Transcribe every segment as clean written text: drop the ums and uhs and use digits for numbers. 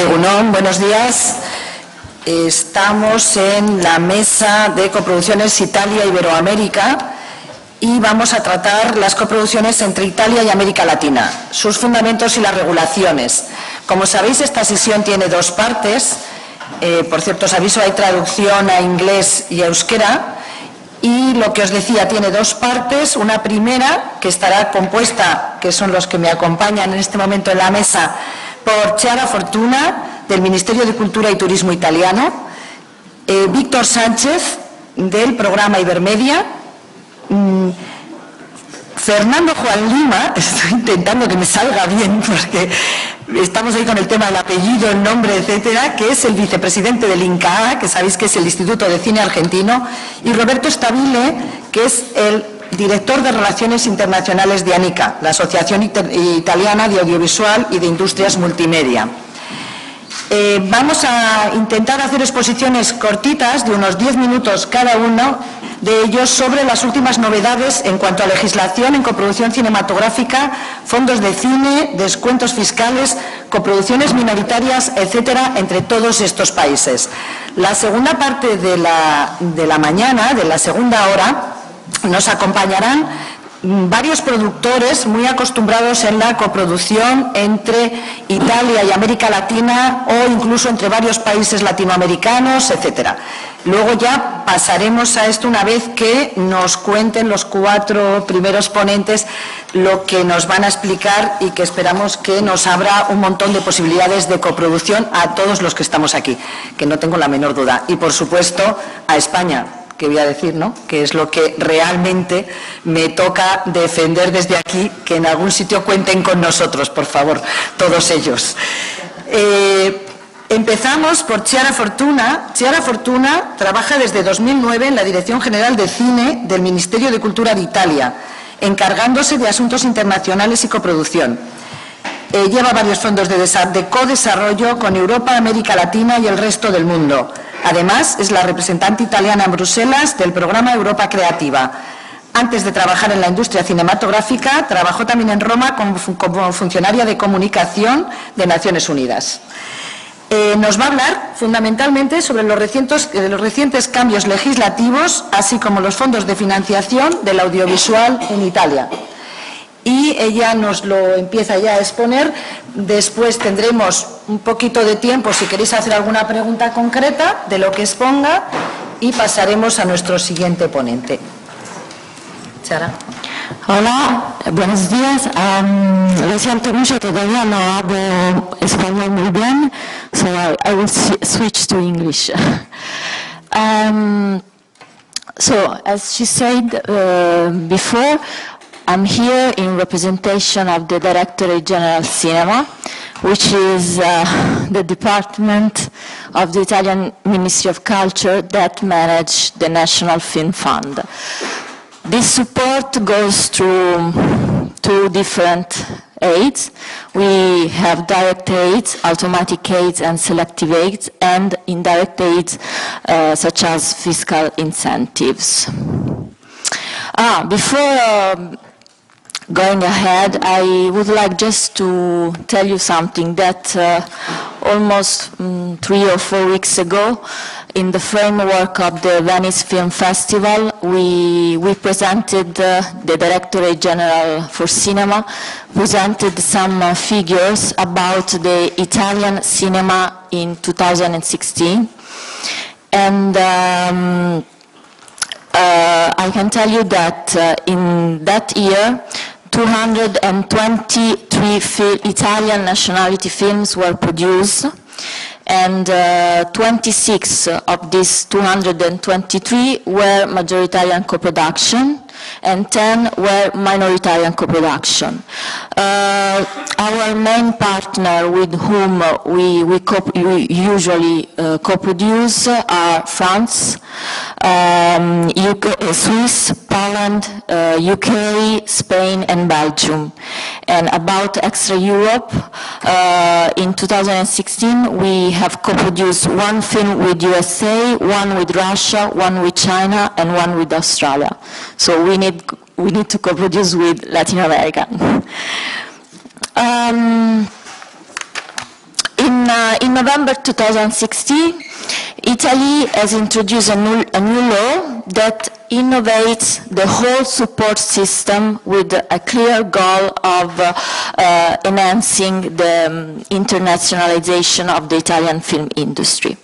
Egunon, buenos días. Estamos en la mesa de coproducciones Italia-Iberoamérica y vamos a tratar las coproducciones entre Italia y América Latina, sus fundamentos y las regulaciones. Como sabéis, esta sesión tiene dos partes. Por cierto, os aviso, hay traducción a inglés y a euskera. Y lo que os decía, tiene dos partes. Una primera, que estará compuesta, que son los que me acompañan en este momento en la mesa, por Chiara Fortuna, del Ministerio de Cultura y Turismo italiano, Víctor Sánchez, del programa Ibermedia, Fernando Juan Lima, estoy intentando que me salga bien porque estamos ahí con el tema del apellido, el nombre, etcétera, que es el vicepresidente del INCAA, que sabéis que es el Instituto de Cine Argentino, y Roberto Stabile, que es el director de Relaciones Internacionales de ANICA, la Asociación Italiana de Audiovisual y de Industrias Multimedia. Vamos a intentar hacer exposiciones cortitas de unos 10 minutos cada uno de ellos sobre las últimas novedades en cuanto a legislación en coproducción cinematográfica, fondos de cine, descuentos fiscales, coproducciones minoritarias, etcétera, entre todos estos países. La segunda parte de la mañana, de la segunda hora, nos acompañarán varios productores muy acostumbrados en la coproducción entre Italia y América Latina o incluso entre varios países latinoamericanos, etcétera. Luego ya pasaremos a esto una vez que nos cuenten los cuatro primeros ponentes lo que nos van a explicar y que esperamos que nos abra un montón de posibilidades de coproducción a todos los que estamos aquí, que no tengo la menor duda. Y por supuesto a España, que voy a decir, ¿no?, que es lo que realmente me toca defender desde aquí, que en algún sitio cuenten con nosotros, por favor, todos ellos. Empezamos por Chiara Fortuna. Chiara Fortuna trabaja desde 2009 en la Dirección General de Cine del Ministerio de Cultura de Italia, encargándose de asuntos internacionales y coproducción. Lleva varios fondos de codesarrollo con Europa, América Latina y el resto del mundo. Además, es la representante italiana en Bruselas del programa Europa Creativa. Antes de trabajar en la industria cinematográfica, trabajó también en Roma como funcionaria de comunicación de Naciones Unidas. Nos va a hablar fundamentalmente sobre los recientes cambios legislativos, así como los fondos de financiación del audiovisual en Italia. Y ella nos lo empieza ya a exponer. Después tendremos un poquito de tiempo si queréis hacer alguna pregunta concreta de lo que exponga y pasaremos a nuestro siguiente ponente. Chiara. Hola, buenos días. Lo siento mucho, todavía no hablo español muy bien, so I will switch to English. So, as she said before, I'm here in representation of the Directorate General Cinema, which is the department of the Italian Ministry of Culture that manages the National Film Fund. This support goes through two different aids. We have direct aids, automatic aids and selective aids, and indirect aids such as fiscal incentives. Before going ahead, I would like just to tell you something that almost 3 or 4 weeks ago, in the framework of the Venice Film Festival, we presented, the Directorate General for Cinema presented some figures about the Italian cinema in 2016. And I can tell you that in that year, 223 Italian nationality films were produced, and 26 of these 223 were majoritarian co-production, and 10 were minoritarian co-production. Our main partner with whom we usually co-produce are France, Swiss, Poland, UK, Spain, and Belgium. And about Extra Europe, in 2016 we have co-produced one film with USA, one with Russia, one with China, and one with Australia. So we need to co-produce with Latin America. In in November 2016, Italy has introduced a new law that innovates the whole support system with a clear goal of enhancing the internationalization of the Italian film industry.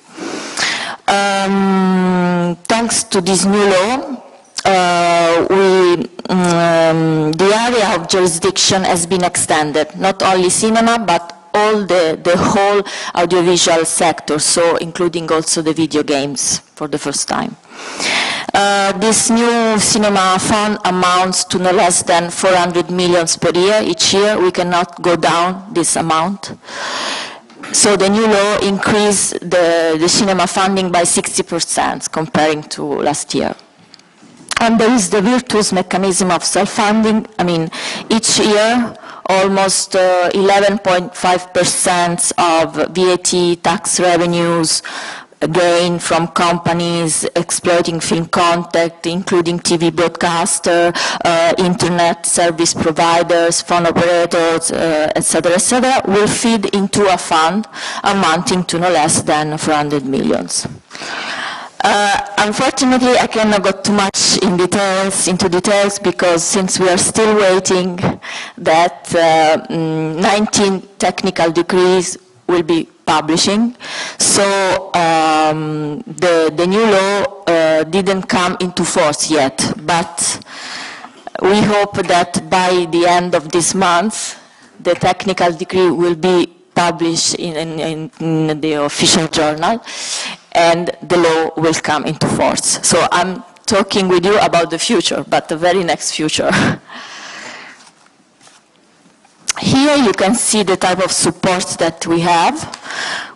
Thanks to this new law, the area of jurisdiction has been extended, not only cinema, but all the whole audiovisual sector, so including also the video games for the first time. This new cinema fund amounts to no less than 400 million per year each year. We cannot go down this amount. So the new law increased the cinema funding by 60% comparing to last year. And there is the virtuous mechanism of self-funding. I mean, each year, almost 11.5% of VAT tax revenues gained from companies exploiting film content, including TV broadcaster, internet service providers, phone operators, etc., will feed into a fund amounting to no less than 400 millions. Unfortunately, I cannot go too much into details because since we are still waiting that 19 technical decrees will be publishing, so the new law didn't come into force yet, but we hope that by the end of this month the technical decree will be published in the official journal and the law will come into force. So I'm talking with you about the future, but the very next future. Here you can see the type of support that we have.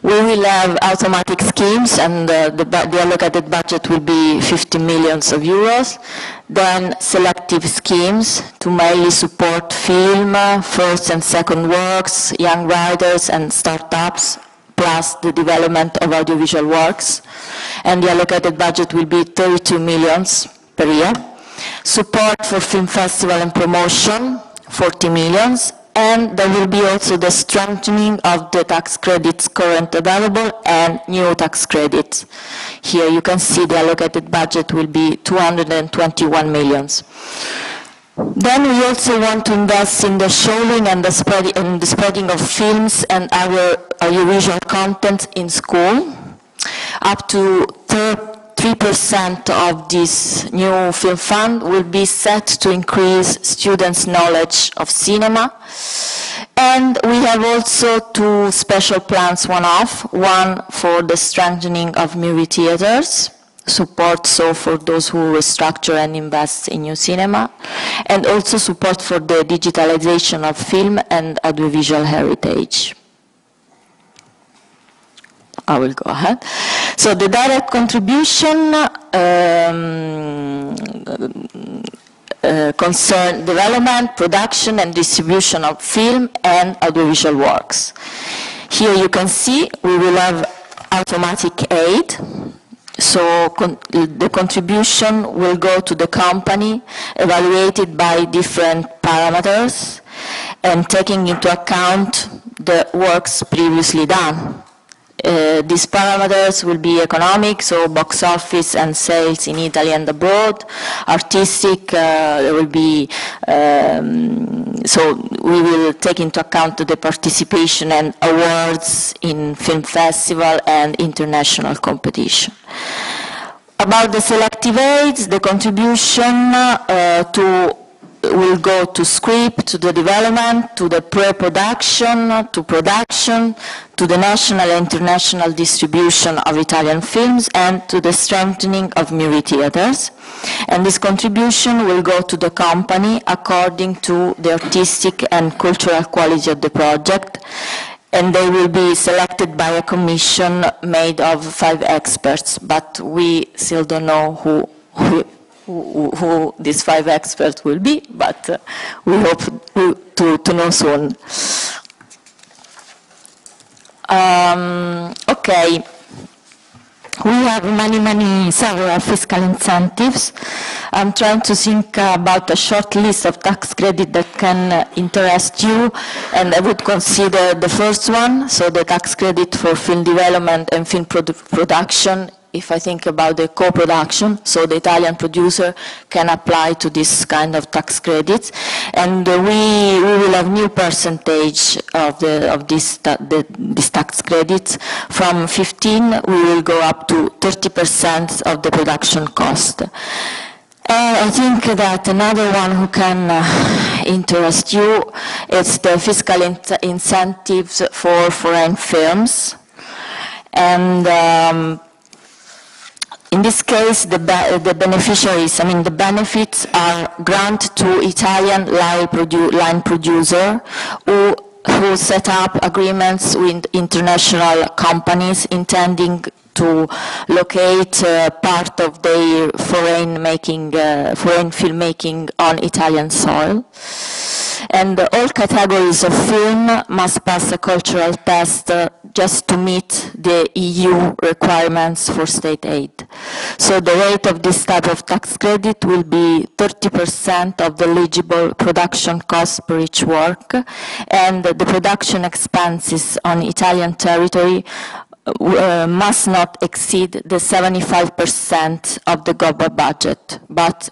We will have automatic schemes, and the allocated budget will be 50 million euros. Then selective schemes to mainly support film, first and second works, young writers and startups, plus the development of audiovisual works. And the allocated budget will be 32 million per year. Support for film festival and promotion, 40 million. And there will be also the strengthening of the tax credits currently available and new tax credits. Here you can see the allocated budget will be 221 million. Then we also want to invest in the showing and the spreading of films and other audiovisual content in school. Up to 3% of this new film fund will be set to increase students' knowledge of cinema. And we have also two special plans, one for the strengthening of movie theaters, support so for those who restructure and invest in new cinema, and also support for the digitalization of film and audiovisual heritage. I will go ahead. So the direct contribution concern development, production and distribution of film and audiovisual works. Here you can see we will have automatic aid. So the contribution will go to the company, evaluated by different parameters and taking into account the works previously done. These parameters will be economic, so box office and sales in Italy and abroad. Artistic, there will be, so we will take into account the participation and awards in film festival and international competition. About the selective aids, the contribution will go to script, to the development, to the pre-production, to production, to the national and international distribution of Italian films, and to the strengthening of movie theaters. And this contribution will go to the company according to the artistic and cultural quality of the project, and they will be selected by a commission made of 5 experts, but we still don't know who these 5 experts will be, but we hope to know soon. Okay, We have several fiscal incentives. I'm trying to think about a short list of tax credits that can interest you, and I would consider the first one, so the tax credit for film development and film production. If I think about the co-production, so the Italian producer can apply to this kind of tax credits, and we will have new percentage of these tax credits. From 15, we will go up to 30% of the production cost. I think that another one who can interest you is the fiscal incentives for foreign films, and in this case, the beneficiaries, the benefits are grant to Italian line producer who set up agreements with international companies intending to locate part of their foreign filmmaking on Italian soil. And all categories of film must pass a cultural test just to meet the EU requirements for state aid. So the rate of this type of tax credit will be 30% of the eligible production costs per each work, and the production expenses on Italian territory must not exceed the 75% of the global budget. But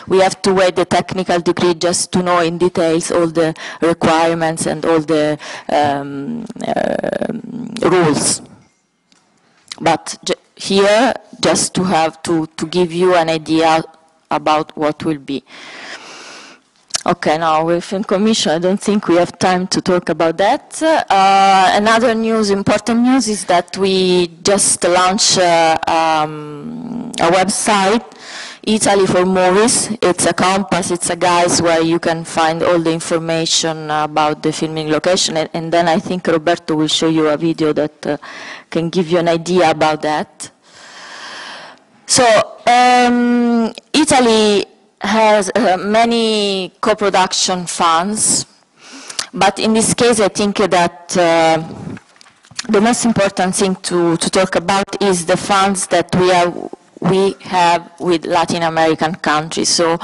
we have to wait the technical decree just to know in details all the requirements and all the rules. But here, just to have to give you an idea about what will be. Okay, now with Film Commission, I don't think we have time to talk about that. Another important news, is that we just launched a website, Italy for Movies. It's a compass, it's a guide where you can find all the information about the filming location, and then I think Roberto will show you a video that can give you an idea about that. So, Italy has many co-production funds, but in this case I think that the most important thing to talk about is the funds that we have with Latin American countries. So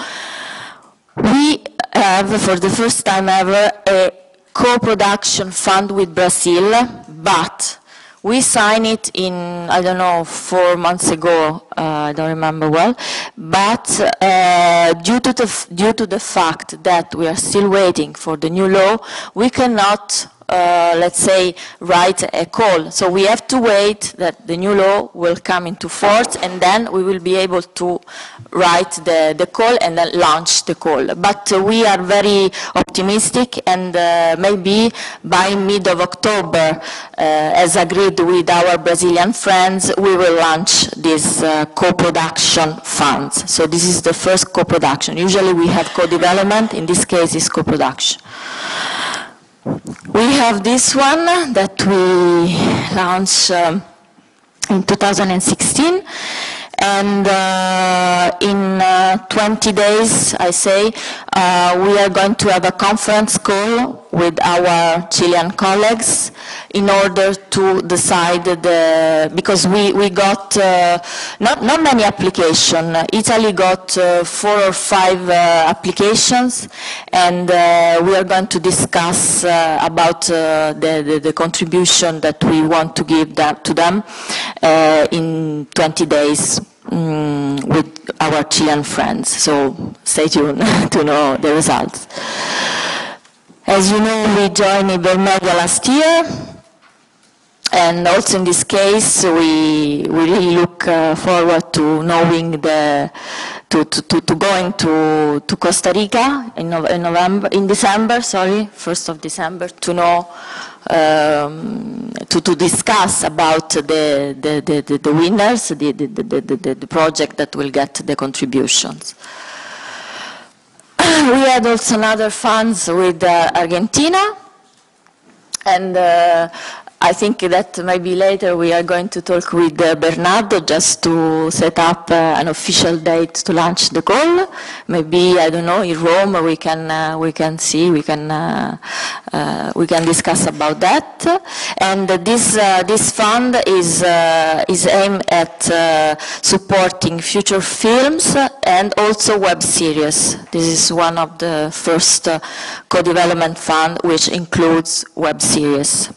we have, for the first time ever, a co-production fund with Brazil, but we signed it in, I don't know, 4 months ago, I don't remember well, but due to the fact that we are still waiting for the new law, we cannot, let's say, write a call. So we have to wait that the new law will come into force, and then we will be able to write the call and then launch the call. But we are very optimistic, and maybe by mid of October, as agreed with our Brazilian friends, we will launch this co-production funds. So this is the first co-production. Usually we have co-development, in this case it's co-production. We have this one that we launched in 2016, and in 20 days, I say, we are going to have a conference call with our Chilean colleagues in order to decide because we got not many applications. Italy got 4 or 5 applications, and we are going to discuss about the contribution that we want to give to them in 20 days. With our Chilean friends, so stay tuned to know the results. As you know, we joined Ibermedia last year, and also in this case, we really look forward to knowing to going to Costa Rica in December, 1st of December, to know. To discuss about the winners, the project that will get the contributions. We had also another funds with Argentina, and I think that maybe later we are going to talk with Bernardo just to set up an official date to launch the call. Maybe, I don't know, in Rome we can see, we can discuss about that. And this fund is aimed at supporting future films and also web series. This is one of the first co-development fund which includes web series.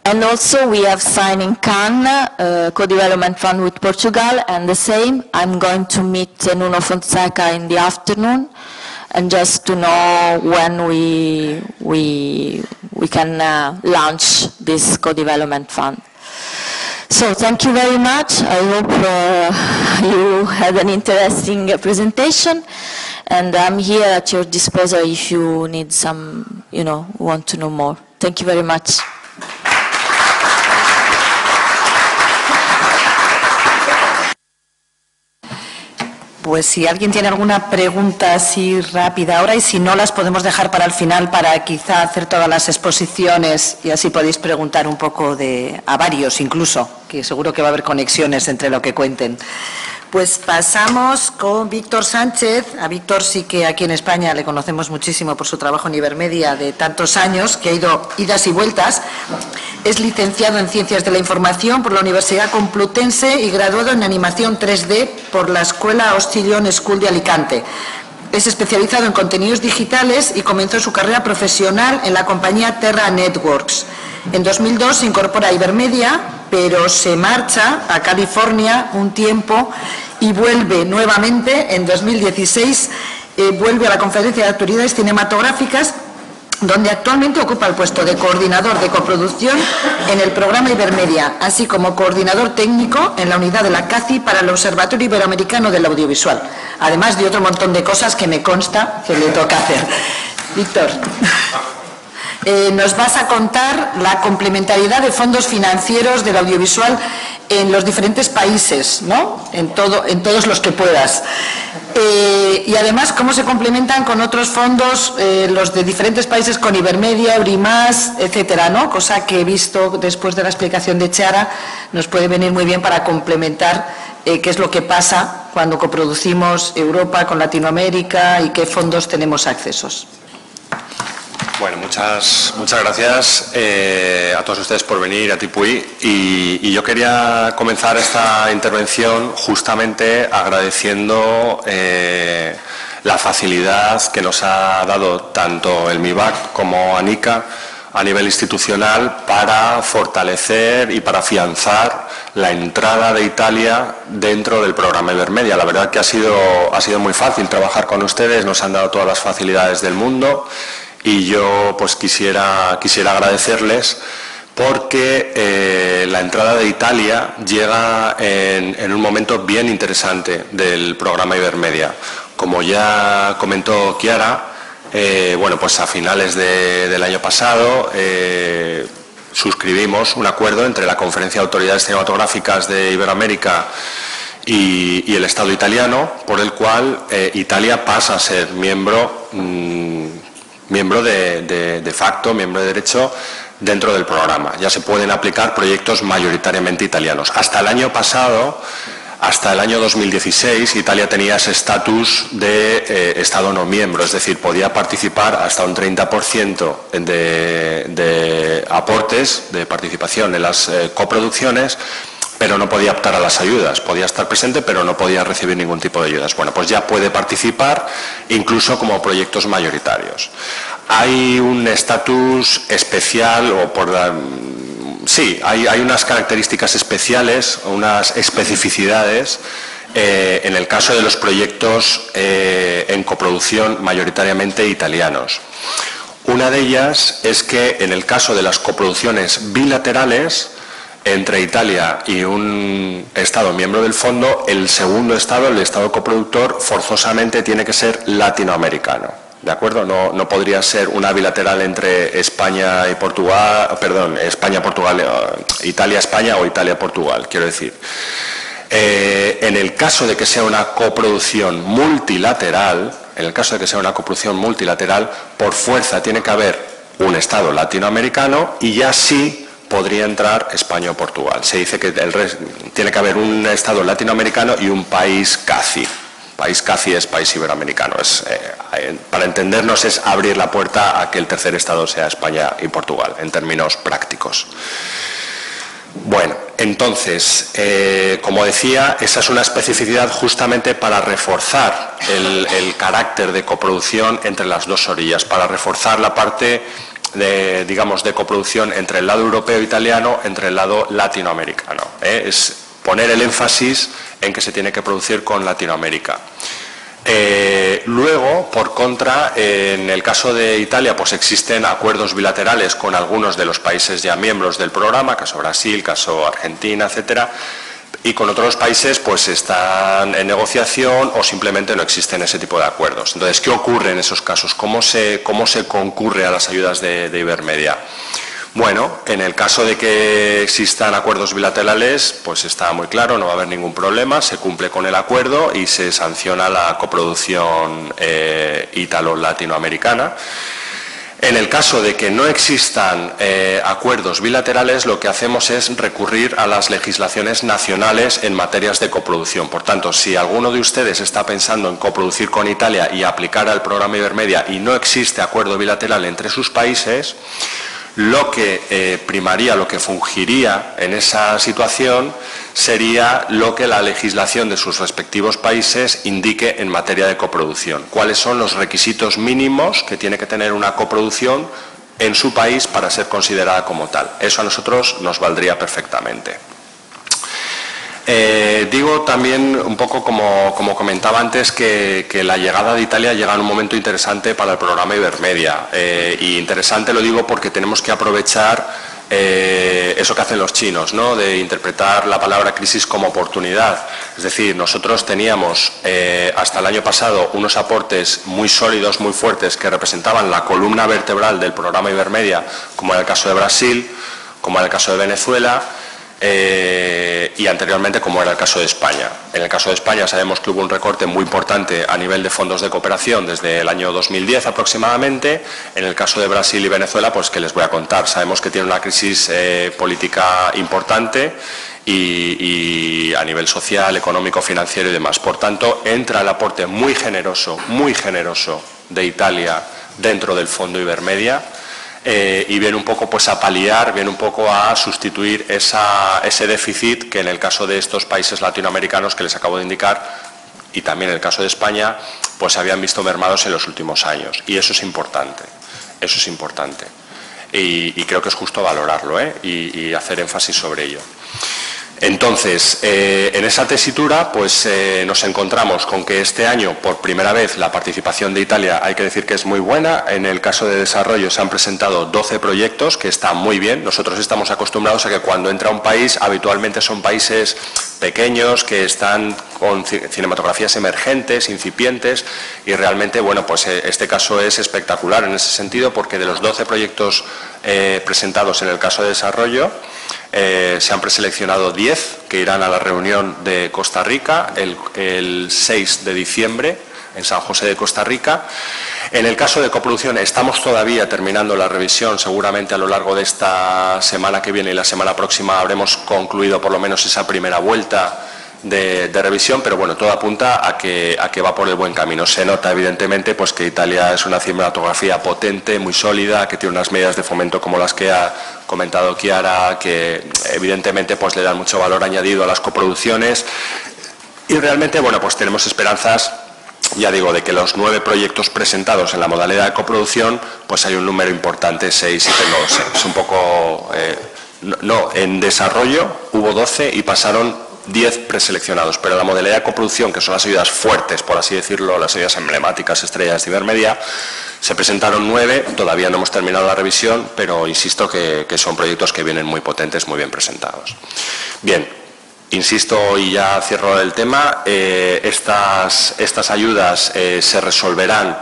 And also we have signed in Cannes a co-development fund with Portugal, and the same, I'm going to meet Nuno Fonseca in the afternoon, and just to know when we can launch this co-development fund. So thank you very much. I hope you had an interesting presentation, and I'm here at your disposal if you need some, want to know more. Thank you very much. Pues si alguien tiene alguna pregunta así rápida ahora, y si no, las podemos dejar para el final para quizá hacer todas las exposiciones y así podéis preguntar un poco a varios incluso, que seguro que va a haber conexiones entre lo que cuenten. Pues pasamos con Víctor Sánchez. A Víctor sí que aquí en España le conocemos muchísimo por su trabajo en Ibermedia de tantos años, que ha ido idas y vueltas. Es licenciado en Ciencias de la Información por la Universidad Complutense y graduado en Animación 3D por la Escuela Ostillon School de Alicante. Es especializado en contenidos digitales y comenzó su carrera profesional en la compañía Terra Networks. En 2002 se incorpora a Ibermedia, pero se marcha a California un tiempo y vuelve nuevamente en 2016, vuelve a la Conferencia de Autoridades Cinematográficas, donde actualmente ocupa el puesto de coordinador de coproducción en el programa Ibermedia, así como coordinador técnico en la unidad de la CACI para el Observatorio Iberoamericano del Audiovisual, además de otro montón de cosas que me consta que le toca hacer. Víctor, nos vas a contar la complementariedad de fondos financieros del audiovisual en los diferentes países, ¿no? En todos los que puedas. Y además, cómo se complementan con otros fondos, los de diferentes países, con Ibermedia, Eurimas, etcétera, ¿no? Cosa que he visto después de la explicación de Chiara, nos puede venir muy bien para complementar qué es lo que pasa cuando coproducimos Europa con Latinoamérica y qué fondos tenemos accesos. Bueno, muchas gracias a todos ustedes por venir a Tipuy, y yo quería comenzar esta intervención justamente agradeciendo la facilidad que nos ha dado tanto el MIBAC como ANICA a nivel institucional para fortalecer y para afianzar la entrada de Italia dentro del programa Ibermedia. La verdad que ha sido muy fácil trabajar con ustedes, nos han dado todas las facilidades del mundo. Y yo pues quisiera agradecerles porque la entrada de Italia llega en un momento bien interesante del programa Ibermedia. Como ya comentó Chiara, bueno, pues a finales del año pasado suscribimos un acuerdo entre la Conferencia de Autoridades Cinematográficas de Iberoamérica y el Estado italiano, por el cual Italia pasa a ser miembro de facto, miembro de derecho dentro del programa. Ya se pueden aplicar proyectos mayoritariamente italianos. Hasta el año pasado, hasta el año 2016, Italia tenía ese estatus de Estado no miembro, es decir, podía participar hasta un 30% de aportes, de participación en las coproducciones, pero no podía optar a las ayudas. Podía estar presente, pero no podía recibir ningún tipo de ayudas. Bueno, pues ya puede participar incluso como proyectos mayoritarios. Hay un estatus especial, sí, hay unas características especiales, unas especificidades en el caso de los proyectos en coproducción mayoritariamente italianos. Una de ellas es que en el caso de las coproducciones bilaterales entre Italia y un Estado miembro del fondo, el segundo Estado, el Estado coproductor, forzosamente tiene que ser latinoamericano, ¿de acuerdo? No podría ser una bilateral entre España y Portugal, perdón, España-Portugal, Italia-España o Italia-Portugal, quiero decir. En el caso de que sea una coproducción multilateral, por fuerza tiene que haber un Estado latinoamericano y ya sí podría entrar España o Portugal. Se dice que tiene que haber un Estado latinoamericano y un país CACI. País CACI es país iberoamericano. Para entendernos es abrir la puerta a que el tercer Estado sea España y Portugal, en términos prácticos. Bueno, entonces, como decía, esa es una especificidad justamente para reforzar el carácter de coproducción entre las dos orillas, para reforzar la parte de coproducción entre el lado europeo e italiano, entre el lado latinoamericano. Es poner el énfasis en que se tiene que producir con Latinoamérica. Luego, por contra, en el caso de Italia, pues existen acuerdos bilaterales con algunos de los países ya miembros del programa, caso Brasil, caso Argentina, etcétera, y con otros países pues están en negociación o simplemente no existen ese tipo de acuerdos. Entonces, ¿qué ocurre en esos casos? ¿Cómo se concurre a las ayudas de Ibermedia? Bueno, en el caso de que existan acuerdos bilaterales, pues está muy claro, no va a haber ningún problema, se cumple con el acuerdo y se sanciona la coproducción ítalo-latinoamericana. En el caso de que no existan acuerdos bilaterales, lo que hacemos es recurrir a las legislaciones nacionales en materias de coproducción. Por tanto, si alguno de ustedes está pensando en coproducir con Italia y aplicar al programa Ibermedia y no existe acuerdo bilateral entre sus países, lo que primaría, lo que fungiría en esa situación sería lo que la legislación de sus respectivos países indique en materia de coproducción. ¿Cuáles son los requisitos mínimos que tiene que tener una coproducción en su país para ser considerada como tal? Eso a nosotros nos valdría perfectamente. Digo también un poco como comentaba antes que la llegada de Italia llega en un momento interesante para el programa Ibermedia y interesante lo digo porque tenemos que aprovechar eso que hacen los chinos, ¿no? De interpretar la palabra crisis como oportunidad. Es decir, nosotros teníamos hasta el año pasado unos aportes muy sólidos, muy fuertes que representaban la columna vertebral del programa Ibermedia, como era el caso de Brasil, como era el caso de Venezuela, y anteriormente como era el caso de España. En el caso de España sabemos que hubo un recorte muy importante a nivel de fondos de cooperación desde el año 2010 aproximadamente. En el caso de Brasil y Venezuela, pues que les voy a contar, sabemos que tiene una crisis política importante y a nivel social, económico, financiero y demás. Por tanto, entra el aporte muy generoso de Italia dentro del fondo Ibermedia. Y viene un poco pues a paliar, viene un poco a sustituir ese déficit que en el caso de estos países latinoamericanos que les acabo de indicar y también en el caso de España pues se habían visto mermados en los últimos años y eso es importante y creo que es justo valorarlo y hacer énfasis sobre ello. Entonces, en esa tesitura pues nos encontramos con que este año, por primera vez, la participación de Italia, hay que decir que es muy buena. En el caso de desarrollo se han presentado 12 proyectos, que está muy bien. Nosotros estamos acostumbrados a que cuando entra un país, habitualmente son países pequeños, que están con cinematografías emergentes, incipientes, y realmente, bueno, pues este caso es espectacular en ese sentido, porque de los 12 proyectos presentados en el caso de desarrollo, se han preseleccionado 10 que irán a la reunión de Costa Rica el 6 de diciembre en San José de Costa Rica. En el caso de coproducción estamos todavía terminando la revisión, seguramente a lo largo de esta semana que viene y la semana próxima habremos concluido por lo menos esa primera vuelta de revisión, pero bueno, todo apunta a que va por el buen camino. Se nota evidentemente pues que Italia es una cinematografía potente, muy sólida, que tiene unas medidas de fomento como las que ha comentado Chiara, que evidentemente pues le dan mucho valor añadido a las coproducciones y realmente, bueno, pues tenemos esperanzas, ya digo, de que los 9 proyectos presentados en la modalidad de coproducción, pues hay un número importante, 6, 7, no lo sé, es un poco... no, en desarrollo hubo 12 y pasaron 10 preseleccionados, pero la modalidad de coproducción, que son las ayudas fuertes, por así decirlo, las ayudas emblemáticas, estrellas de Ibermedia, se presentaron 9, todavía no hemos terminado la revisión, pero insisto que son proyectos que vienen muy potentes, muy bien presentados. Bien, insisto y ya cierro el tema, estas ayudas se resolverán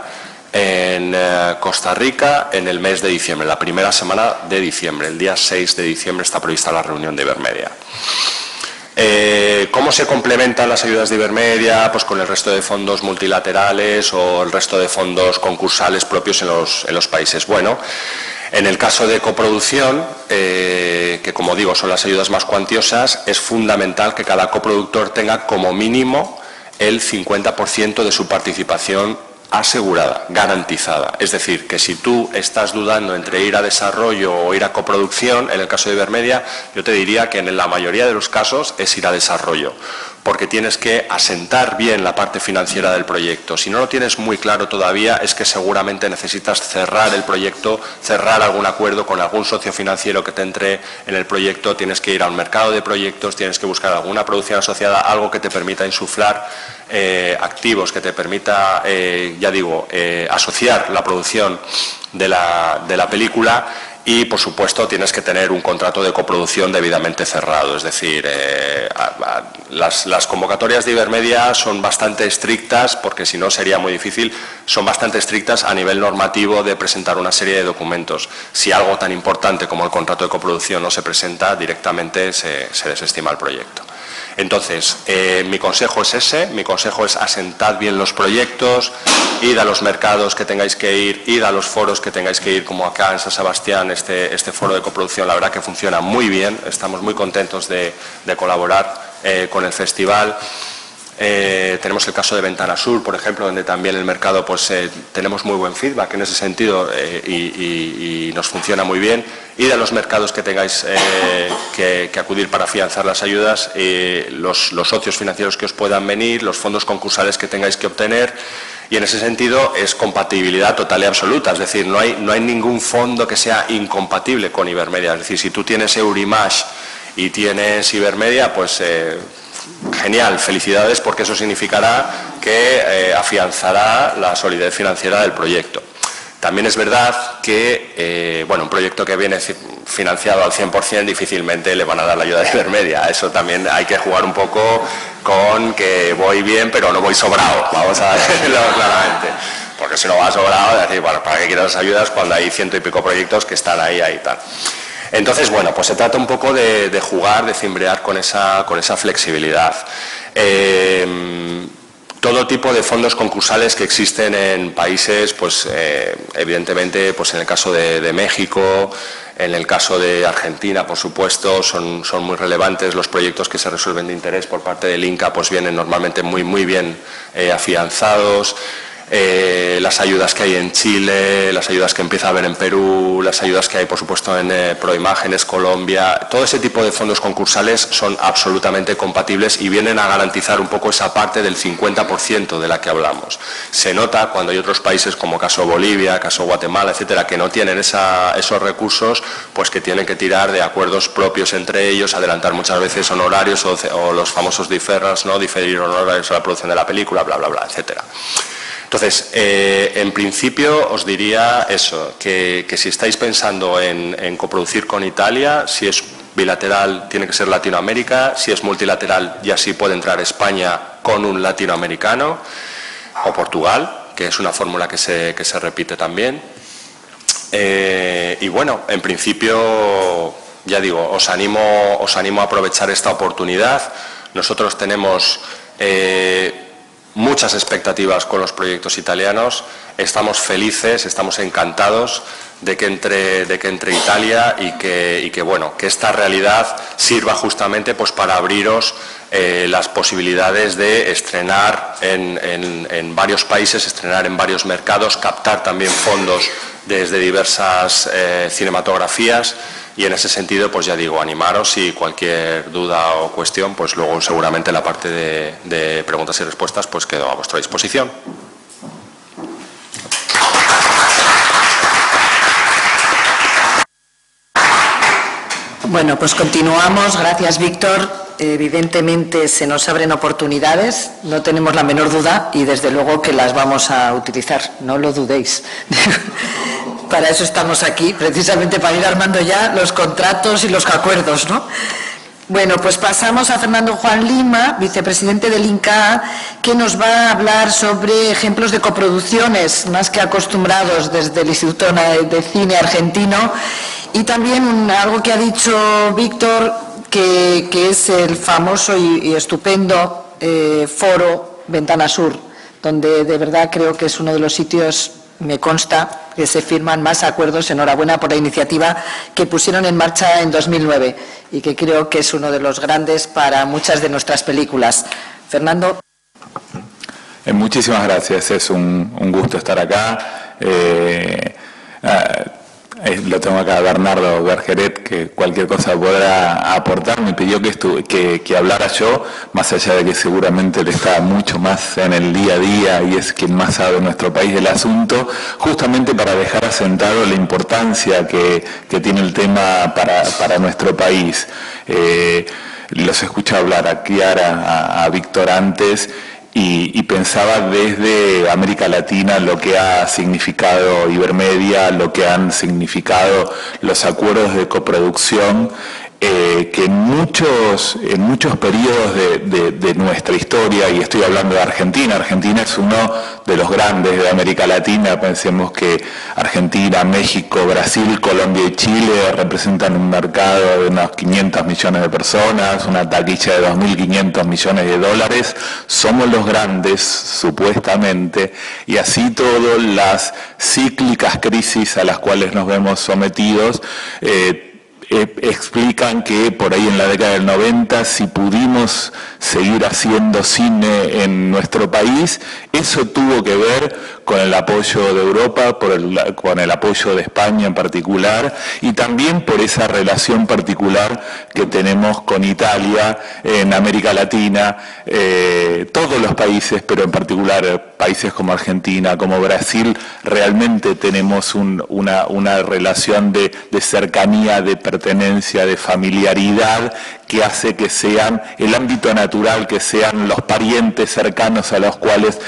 en Costa Rica en el mes de diciembre, la primera semana de diciembre, el día 6 de diciembre está prevista la reunión de Ibermedia. ¿Cómo se complementan las ayudas de Ibermedia pues con el resto de fondos multilaterales o el resto de fondos concursales propios en los países? Bueno, en el caso de coproducción, que como digo son las ayudas más cuantiosas, es fundamental que cada coproductor tenga como mínimo el 50% de su participación asegurada, garantizada. Es decir, que si tú estás dudando entre ir a desarrollo o ir a coproducción, en el caso de Ibermedia, yo te diría que en la mayoría de los casos es ir a desarrollo, porque tienes que asentar bien la parte financiera del proyecto. Si no lo tienes muy claro todavía, es que seguramente necesitas cerrar el proyecto, cerrar algún acuerdo con algún socio financiero que te entre en el proyecto, tienes que ir a un mercado de proyectos, tienes que buscar alguna producción asociada, algo que te permita insuflar activos, que te permita, ya digo, asociar la producción de la película. Y, por supuesto, tienes que tener un contrato de coproducción debidamente cerrado. Es decir, las convocatorias de Ibermedia son bastante estrictas, porque si no sería muy difícil, son bastante estrictas a nivel normativo de presentar una serie de documentos. Si algo tan importante como el contrato de coproducción no se presenta, directamente se desestima el proyecto. Entonces, mi consejo es ese, mi consejo es asentad bien los proyectos, id a los mercados que tengáis que ir, id a los foros que tengáis que ir, como acá en San Sebastián, este foro de coproducción, la verdad que funciona muy bien, estamos muy contentos de colaborar con el festival. Tenemos el caso de Ventana Sur, por ejemplo, donde también el mercado pues tenemos muy buen feedback en ese sentido y nos funciona muy bien. Id a los mercados que tengáis que acudir para afianzar las ayudas, los socios financieros que os puedan venir, los fondos concursales que tengáis que obtener, y en ese sentido es compatibilidad total y absoluta, es decir, no hay ningún fondo que sea incompatible con Ibermedia. Es decir, si tú tienes Eurimash y tienes Ibermedia, pues genial, felicidades, porque eso significará que afianzará la solidez financiera del proyecto. También es verdad que un proyecto que viene financiado al 100% difícilmente le van a dar la ayuda de Ibermedia. Eso también hay que jugar un poco con que voy bien pero no voy sobrado, vamos a decirlo claramente. Porque si no va sobrado, es decir, bueno, ¿para qué quiero las ayudas cuando hay 100 y pico proyectos que están ahí y tal? Entonces, bueno, pues se trata un poco de jugar, de cimbrear con esa flexibilidad. Todo tipo de fondos concursales que existen en países, pues evidentemente, pues en el caso de México, en el caso de Argentina, por supuesto, son muy relevantes. Los proyectos que se resuelven de interés por parte del Inca, pues vienen normalmente muy bien afianzados. Las ayudas que hay en Chile, las ayudas que empieza a haber en Perú, las ayudas que hay, por supuesto, en Proimágenes, Colombia, todo ese tipo de fondos concursales son absolutamente compatibles y vienen a garantizar un poco esa parte del 50% de la que hablamos. Se nota cuando hay otros países como caso Bolivia, caso Guatemala, etcétera, que no tienen esos recursos, pues que tienen que tirar de acuerdos propios entre ellos, adelantar muchas veces honorarios o los famosos deferrals, ¿no? Diferir honorarios a la producción de la película, bla, bla, bla, etcétera. Entonces, en principio os diría eso, que si estáis pensando en coproducir con Italia, si es bilateral tiene que ser Latinoamérica, si es multilateral ya sí puede entrar España con un latinoamericano, o Portugal, que es una fórmula que se repite también. Y bueno, en principio, ya digo, os animo a aprovechar esta oportunidad. Nosotros tenemos muchas expectativas con los proyectos italianos, estamos felices, estamos encantados de que entre Italia y que bueno, que esta realidad sirva justamente pues para abriros las posibilidades de estrenar en varios países, estrenar en varios mercados, captar también fondos desde diversas cinematografías. Y en ese sentido, pues ya digo, animaros, y cualquier duda o cuestión, pues luego seguramente la parte de preguntas y respuestas pues quedo a vuestra disposición. Bueno, pues continuamos. Gracias, Víctor. Evidentemente se nos abren oportunidades, no tenemos la menor duda, y desde luego que las vamos a utilizar, no lo dudéis. Para eso estamos aquí, precisamente para ir armando ya los contratos y los acuerdos, ¿no? Bueno, pues pasamos a Fernando Juan Lima, vicepresidente del INCA, que nos va a hablar sobre ejemplos de coproducciones, más que acostumbrados desde el Instituto de Cine Argentino, y también algo que ha dicho Víctor, que es el famoso y estupendo foro Ventana Sur, donde de verdad creo que es uno de los sitios, me consta, que se firman más acuerdos. Enhorabuena por la iniciativa que pusieron en marcha en 2009 y que creo que es uno de los grandes para muchas de nuestras películas. Fernando. Muchísimas gracias, es un gusto estar acá. Lo tengo acá a Bernardo Bergeret, que cualquier cosa podrá aportar. Me pidió que hablara yo, más allá de que seguramente él está mucho más en el día a día y es quien más sabe en nuestro país del asunto, justamente para dejar asentado la importancia que tiene el tema para nuestro país. Los escuché hablar a Chiara, a Víctor antes, y pensaba desde América Latina lo que ha significado Ibermedia, lo que han significado los acuerdos de coproducción, que en muchos periodos de nuestra historia, y estoy hablando de Argentina es uno de los grandes de América Latina. Pensemos que Argentina, México, Brasil, Colombia y Chile representan un mercado de unos 500 millones de personas, una taquilla de 2.500 millones de dólares, somos los grandes supuestamente, y así todo las cíclicas crisis a las cuales nos vemos sometidos explican que por ahí en la década del 90, si pudimos seguir haciendo cine en nuestro país, eso tuvo que ver con el apoyo de Europa, con el apoyo de España en particular, y también por esa relación particular que tenemos con Italia en América Latina, todos los países, pero en particular países como Argentina, como Brasil, realmente tenemos una relación de cercanía, de pertenencia, de familiaridad, que hace que sean el ámbito natural, que sean los parientes cercanos a los cuales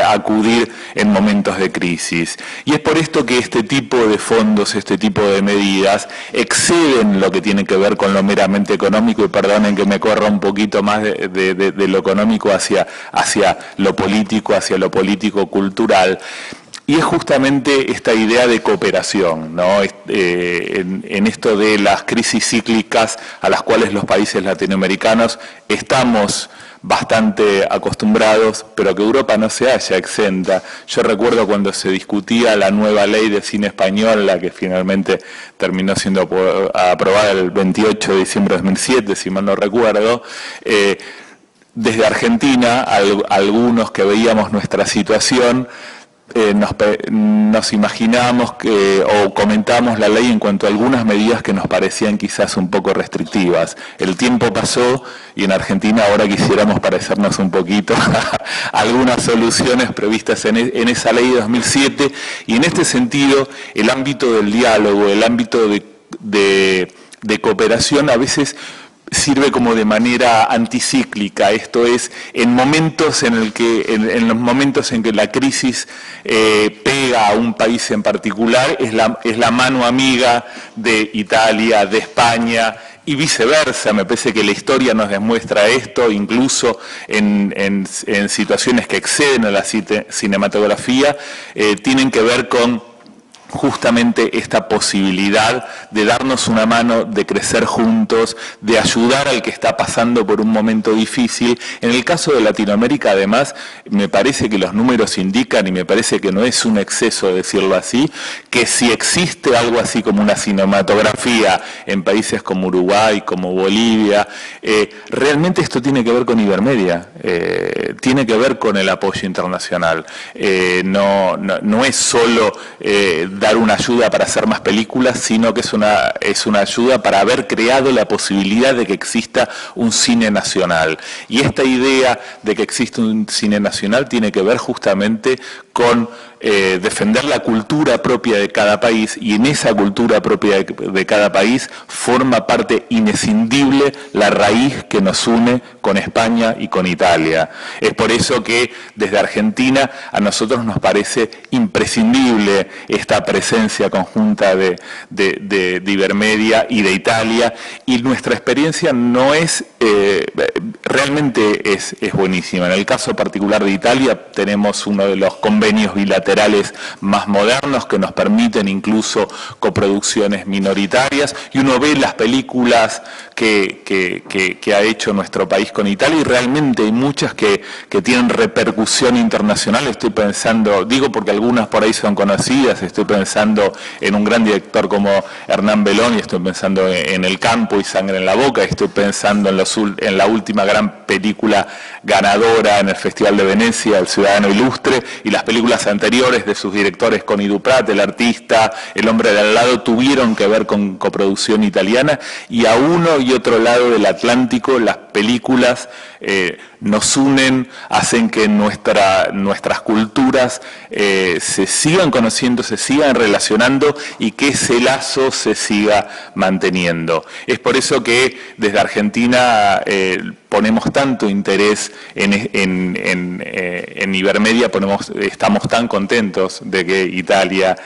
acudir en momentos de crisis. Y es por esto que este tipo de fondos, este tipo de medidas, exceden lo que tiene que ver con lo meramente económico, y perdonen que me corra un poquito más de lo económico hacia lo político cultural. Y es justamente esta idea de cooperación, ¿no? En esto de las crisis cíclicas a las cuales los países latinoamericanos estamos bastante acostumbrados, pero que Europa no se haya exenta. Yo recuerdo cuando se discutía la nueva ley de cine español, la que finalmente terminó siendo aprobada el 28 de diciembre de 2007, si mal no recuerdo, desde Argentina, algunos que veíamos nuestra situación, nos imaginábamos o comentábamos la ley en cuanto a algunas medidas que nos parecían quizás un poco restrictivas. El tiempo pasó y en Argentina ahora quisiéramos parecernos un poquito a algunas soluciones previstas en esa ley de 2007, y en este sentido el ámbito del diálogo, el ámbito de cooperación a veces sirve como de manera anticíclica. Esto es, en los momentos en que la crisis pega a un país en particular, es la mano amiga de Italia, de España, y viceversa. Me parece que la historia nos demuestra esto, incluso en situaciones que exceden a la cinematografía, tienen que ver con justamente esta posibilidad de darnos una mano, de crecer juntos, de ayudar al que está pasando por un momento difícil. En el caso de Latinoamérica, además, me parece que los números indican, y me parece que no es un exceso decirlo así, que si existe algo así como una cinematografía en países como Uruguay, como Bolivia, realmente esto tiene que ver con Ibermedia, tiene que ver con el apoyo internacional. No es solo dar una ayuda para hacer más películas, sino que es una ayuda para haber creado la posibilidad de que exista un cine nacional. Y esta idea de que existe un cine nacional tiene que ver justamente con defender la cultura propia de cada país, y en esa cultura propia de cada país forma parte inescindible la raíz que nos une con España y con Italia. Es por eso que desde Argentina a nosotros nos parece imprescindible esta presencia conjunta de Ibermedia y de Italia, y nuestra experiencia no es, realmente es buenísima. En el caso particular de Italia tenemos uno de los convenios bilaterales bilaterales más modernos que nos permiten incluso coproducciones minoritarias, y uno ve las películas que ha hecho nuestro país con Italia, y realmente hay muchas que tienen repercusión internacional. Estoy pensando, digo porque algunas por ahí son conocidas, estoy pensando en un gran director como Hernán Belloni, estoy pensando en El campo y Sangre en la boca, estoy pensando en la última gran película ganadora en el Festival de Venecia, El ciudadano ilustre, y las películas anteriores de sus directores, Conny Duprat, El artista, El hombre de al lado, tuvieron que ver con coproducción italiana, y a uno y otro lado del Atlántico las películas nos unen, hacen que nuestras culturas se sigan conociendo, se sigan relacionando, y que ese lazo se siga manteniendo. Es por eso que desde Argentina ponemos tanto interés en Ibermedia, estamos tan contentos de que Italia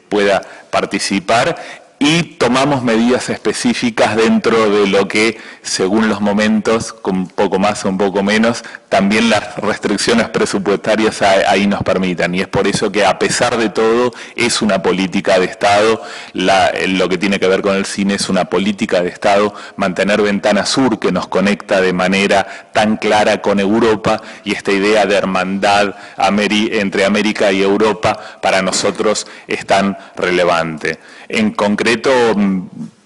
pueda participar, y tomamos medidas específicas dentro de lo que, según los momentos, con un poco más o un poco menos, también las restricciones presupuestarias ahí nos permitan. Y es por eso que, a pesar de todo, es una política de Estado. Lo que tiene que ver con el cine es una política de Estado, mantener Ventana Sur, que nos conecta de manera tan clara con Europa, y esta idea de hermandad entre América y Europa para nosotros es tan relevante. En concreto,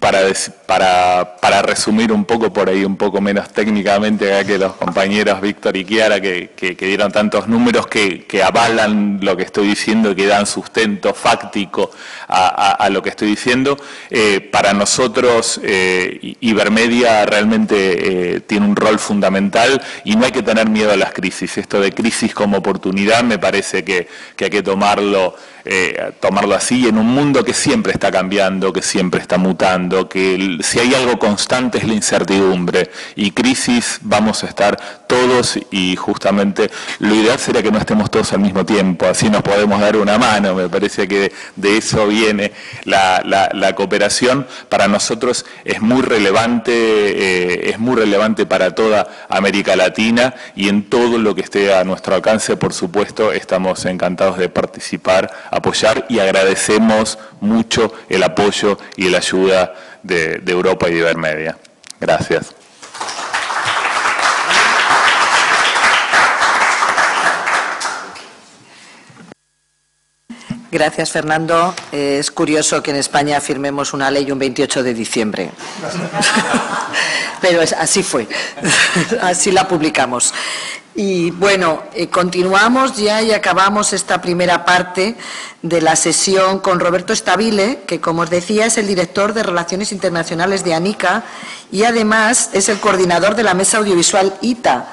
para resumir un poco por ahí, un poco menos técnicamente, ya que los compañeros Víctor y Chiara que dieron tantos números que avalan lo que estoy diciendo y que dan sustento fáctico a lo que estoy diciendo, para nosotros Ibermedia realmente tiene un rol fundamental, y no hay que tener miedo a las crisis. Esto de crisis como oportunidad me parece que hay que tomarlo así, en un mundo que siempre está cambiando, que siempre está mutando, que si hay algo constante es la incertidumbre, y crisis vamos a estar todos, y justamente lo ideal sería que no estemos todos al mismo tiempo, así nos podemos dar una mano. Me parece que de eso viene la cooperación. Para nosotros es muy relevante para toda América Latina, y en todo lo que esté a nuestro alcance, por supuesto, estamos encantados de participar, apoyar, y agradecemos mucho el apoyo y la ayuda de Europa y de Ibermedia. Gracias. Gracias, Fernando. Es curioso que en España firmemos una ley un 28 de diciembre. Pero así fue. Así la publicamos. Y bueno, continuamos ya y acabamos esta primera parte de la sesión con Roberto Stabile, que, como os decía, es el director de Relaciones Internacionales de ANICA, y además es el coordinador de la Mesa Audiovisual ITA,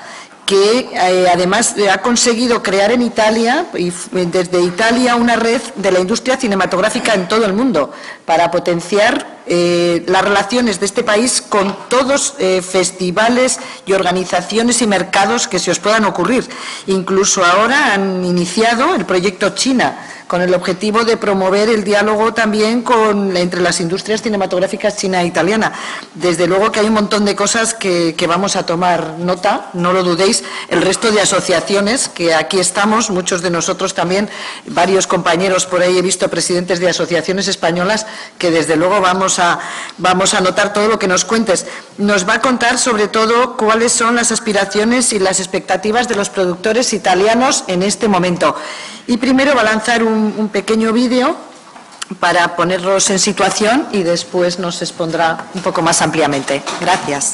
que además ha conseguido crear en Italia, y desde Italia, una red de la industria cinematográfica en todo el mundo, para potenciar las relaciones de este país con todos festivales y organizaciones y mercados que se os puedan ocurrir. Incluso ahora han iniciado el proyecto China, con el objetivo de promover el diálogo también entre las industrias cinematográficas china e italiana. Desde luego que hay un montón de cosas que vamos a tomar nota, no lo dudéis. El resto de asociaciones, que aquí estamos, muchos de nosotros también, varios compañeros por ahí he visto, presidentes de asociaciones españolas, que desde luego vamos a notar todo lo que nos cuentes. Nos va a contar sobre todo cuáles son las aspiraciones y las expectativas de los productores italianos en este momento. Y primero va a lanzar un pequeño vídeo para ponerlos en situación, y después nos expondrá un poco más ampliamente. Gracias.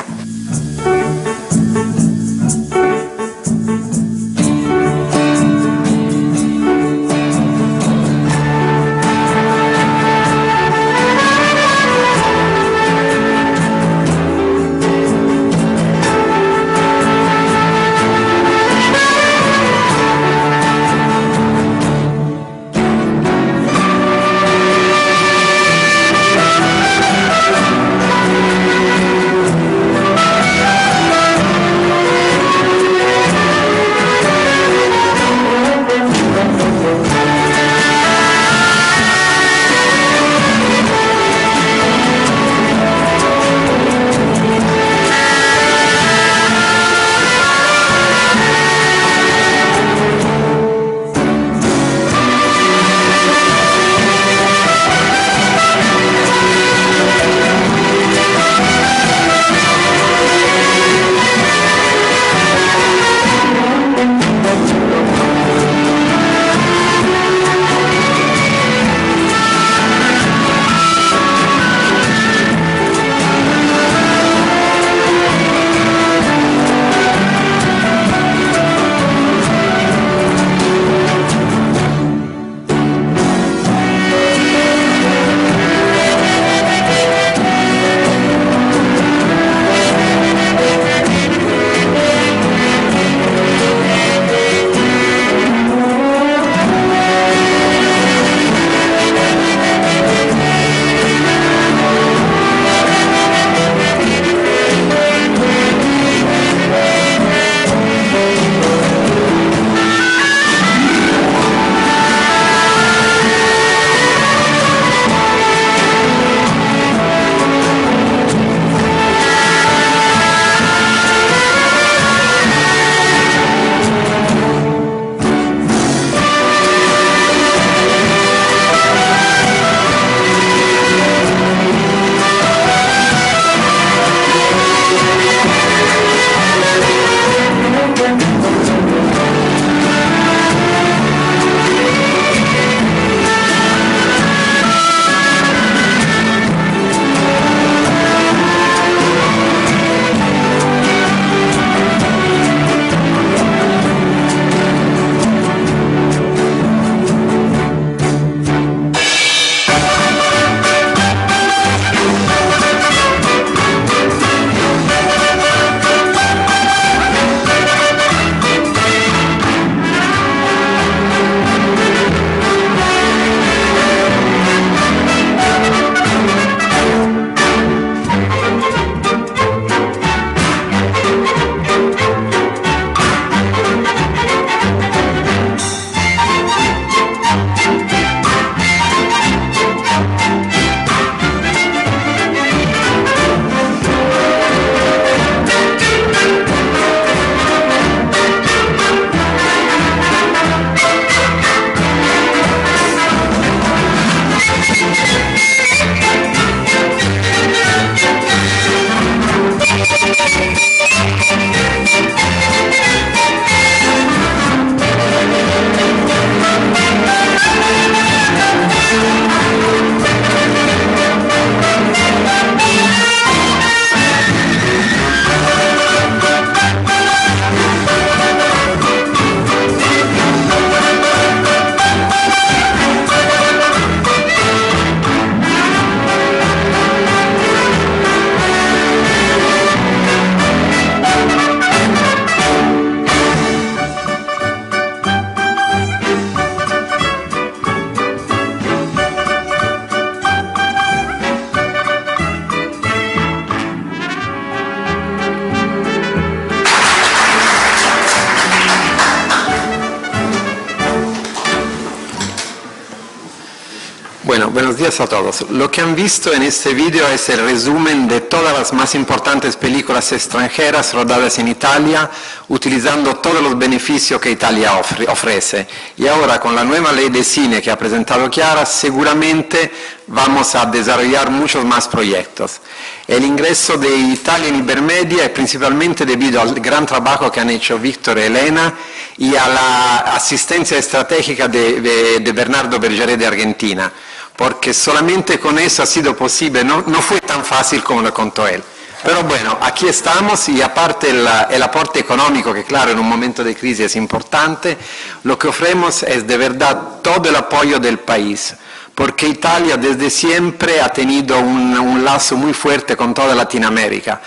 Buenos días a todos. Lo que han visto en este video es el resumen de todas las más importantes películas extranjeras rodadas en Italia, utilizando todos los beneficios que Italia ofrece. Y ahora, con la nueva ley de cine que ha presentado Chiara, seguramente vamos a desarrollar muchos más proyectos. El ingreso de Italia en Ibermedia es principalmente debido al gran trabajo que han hecho Víctor y Elena y a la asistencia estratégica de Bernardo Bergeré de Argentina, porque solamente con eso ha sido posible, no fue tan fácil como lo contó él. Pero bueno, aquí estamos y aparte el aporte económico, que claro en un momento de crisis es importante, lo que ofrecemos es de verdad todo el apoyo del país, porque Italia desde siempre ha tenido un lazo muy fuerte con toda Latinoamérica.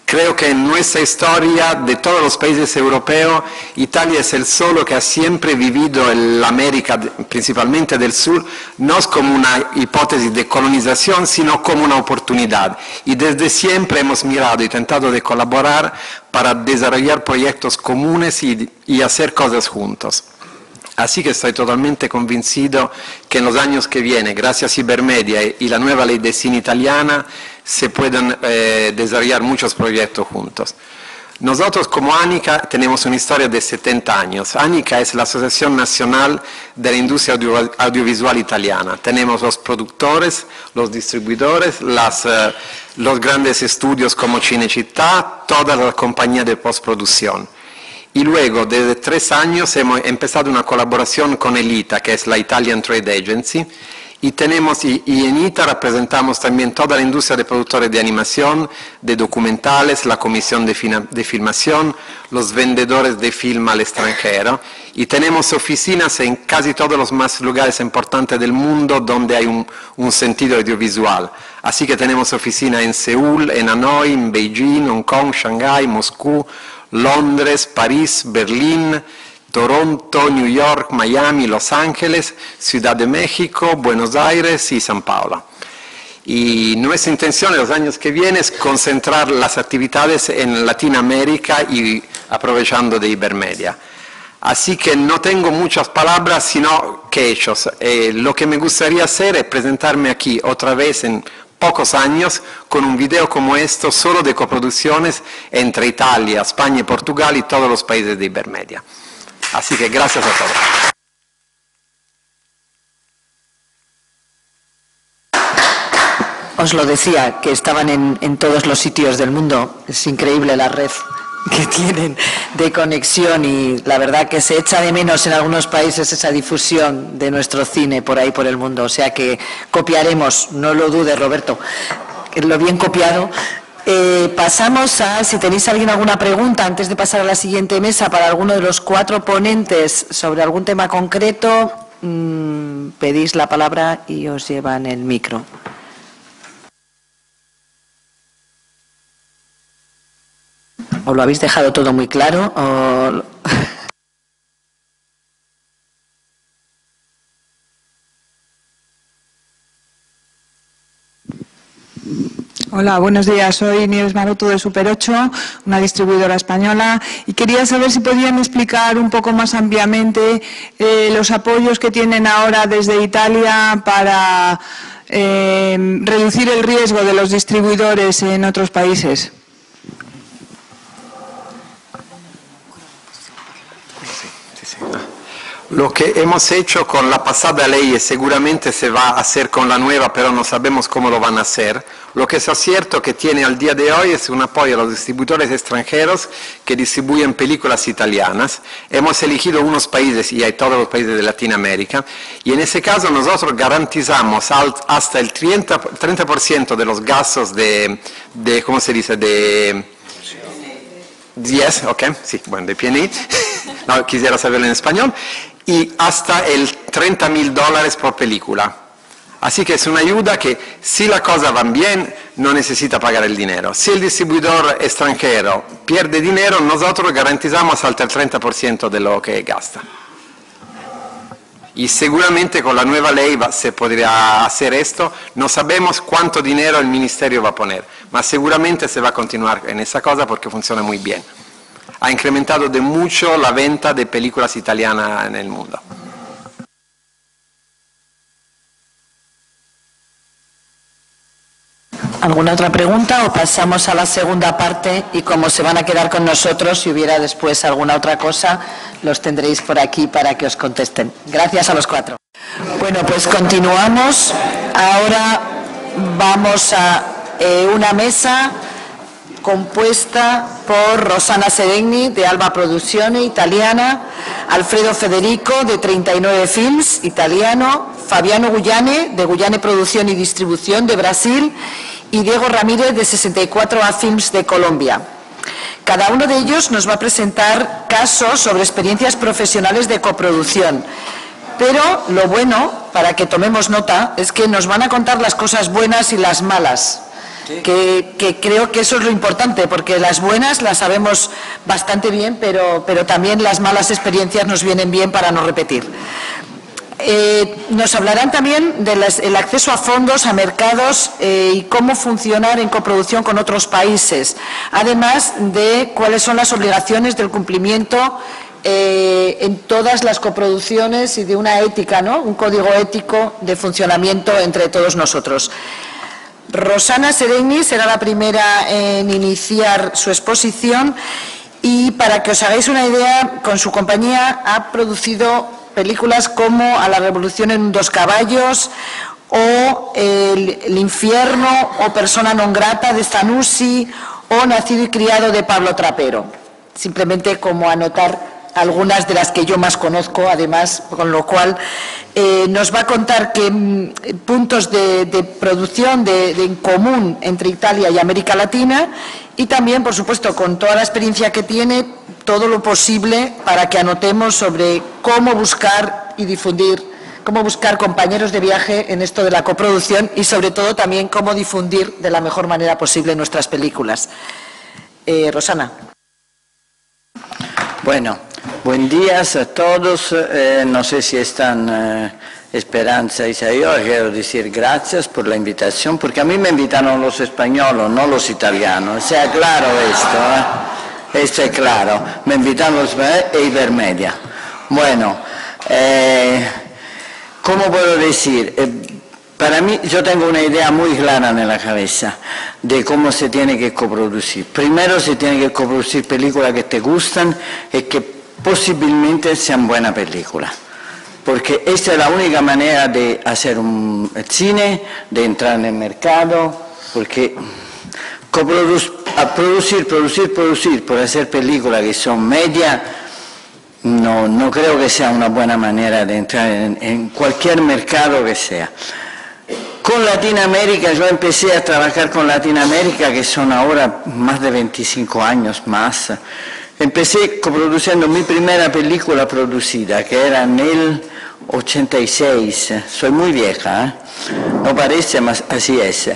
Creo que en nuestra historia, de todos los países europeos, Italia es el solo que ha siempre vivido la América, principalmente del sur, no como una hipótesis de colonización, sino como una oportunidad. Y desde siempre hemos mirado y tentado de colaborar para desarrollar proyectos comunes y hacer cosas juntos. Así que estoy totalmente convencido que en los años que vienen, gracias a Ibermedia y la nueva ley de cine italiana, se pueden desarrollar muchos proyectos juntos. Nosotros como ANICA tenemos una historia de 70 años. ANICA es la Asociación Nacional de la Industria Audiovisual Italiana. Tenemos los productores, los distribuidores, los grandes estudios como Cinecittà, toda la compañía de postproducción. Y luego, desde 3 años, hemos empezado una colaboración con el ITA, que es la Italian Trade Agency, y en ITA representamos también toda la industria de productores de animación, de documentales, la comisión de filmación, los vendedores de film al extranjero, y tenemos oficinas en casi todos los más lugares importantes del mundo donde hay un sentido audiovisual. Así que tenemos oficinas en Seúl, en Hanoi, en Beijing, Hong Kong, Shanghái, Moscú, Londres, París, Berlín, Toronto, New York, Miami, Los Ángeles, Ciudad de México, Buenos Aires y San Paulo. Y nuestra intención en los años que vienen es concentrar las actividades en Latinoamérica y aprovechando de Ibermedia. Así que no tengo muchas palabras, sino que hechos. Lo que me gustaría hacer es presentarme aquí otra vez en pocos años con un video como esto, solo de coproducciones entre Italia, España y Portugal y todos los países de Ibermedia. Así que gracias a todos. Os lo decía, que estaban en todos los sitios del mundo. Es increíble la red que tienen de conexión y la verdad que se echa de menos en algunos países esa difusión de nuestro cine por ahí por el mundo. O sea que copiaremos, no lo dudes, Roberto, lo bien copiado. Pasamos a, si tenéis alguna pregunta antes de pasar a la siguiente mesa para alguno de los 4 ponentes sobre algún tema concreto, pedís la palabra y os llevan el micro. ¿O lo habéis dejado todo muy claro? Hola, buenos días. Soy Nieves Maroto de Super 8, una distribuidora española, y quería saber si podían explicar un poco más ampliamente los apoyos que tienen ahora desde Italia para reducir el riesgo de los distribuidores en otros países. Lo que hemos hecho con la pasada ley y seguramente se va a hacer con la nueva, pero no sabemos cómo lo van a hacer. Lo que es cierto que tiene al día de hoy es un apoyo a los distribuidores extranjeros que distribuyen películas italianas. Hemos elegido unos países, y hay todos los países de Latinoamérica, y en ese caso nosotros garantizamos hasta el 30% de los gastos de ¿cómo se dice?, de PNI, no, quisiera saberlo en español, y hasta el $30.000 por película. Así que es una ayuda que si la cosa va bien no necesita pagar el dinero. Si el distribuidor extranjero pierde dinero, nosotros garantizamos hasta el 30% de lo que gasta. Y seguramente con la nueva ley se podría hacer esto. No sabemos cuánto dinero el ministerio va a poner, pero seguramente se va a continuar en esa cosa porque funciona muy bien. Ha incrementado de mucho la venta de películas italianas en el mundo. ¿Alguna otra pregunta o pasamos a la segunda parte? Y como se van a quedar con nosotros, si hubiera después alguna otra cosa, los tendréis por aquí para que os contesten. Gracias a los cuatro. Bueno, pues continuamos. Ahora vamos a una mesa compuesta por Rossana Seregni, de Alba Produzione, italiana, Alfredo Federico, de 39 Films, italiano, Fabiano Guyane, de Guyane Producción y Distribución, de Brasil, y Diego Ramírez, de 64A Films, de Colombia. Cada uno de ellos nos va a presentar casos sobre experiencias profesionales de coproducción. Pero lo bueno, para que tomemos nota, es que nos van a contar las cosas buenas y las malas. Que creo que eso es lo importante, porque las buenas las sabemos bastante bien, pero también las malas experiencias nos vienen bien para no repetir. Nos hablarán también del acceso a fondos, a mercados y cómo funcionar en coproducción con otros países, además de cuáles son las obligaciones del cumplimiento en todas las coproducciones y de una ética, ¿no? Un código ético de funcionamiento entre todos nosotros. Rossana Seregni será la primera en iniciar su exposición y, para que os hagáis una idea, con su compañía ha producido películas como A la revolución en 2 caballos o El infierno o Persona non grata de Zanussi o Nacido y criado de Pablo Trapero. Simplemente como anotar algunas de las que yo más conozco, además, con lo cual nos va a contar que puntos de producción en común entre Italia y América Latina, y también, por supuesto, con toda la experiencia que tiene, todo lo posible para que anotemos sobre cómo buscar y difundir, cómo buscar compañeros de viaje en esto de la coproducción y, sobre todo, también cómo difundir de la mejor manera posible nuestras películas. Rossana. Bueno, buen día a todos. No sé si están Esperanza y yo. Quiero decir gracias por la invitación, porque a mí me invitaron los españoles, no los italianos. Sea claro esto, esto es claro. Me invitaron los e Ibermedia. Bueno, ¿cómo puedo decir? Para mí, yo tengo una idea muy clara en la cabeza de cómo se tiene que coproducir. Primero se tiene que coproducir películas que te gustan y que posiblemente sean buenas películas. Porque esta es la única manera de hacer un cine, de entrar en el mercado, porque producir por hacer películas que son medias, no creo que sea una buena manera de entrar en cualquier mercado que sea. Con Latinoamérica, yo empecé a trabajar con Latinoamérica, que son ahora más de 25 años más. Empecé coproduciendo mi primera película producida, que era en el 86. Soy muy vieja, no parece, pero así es.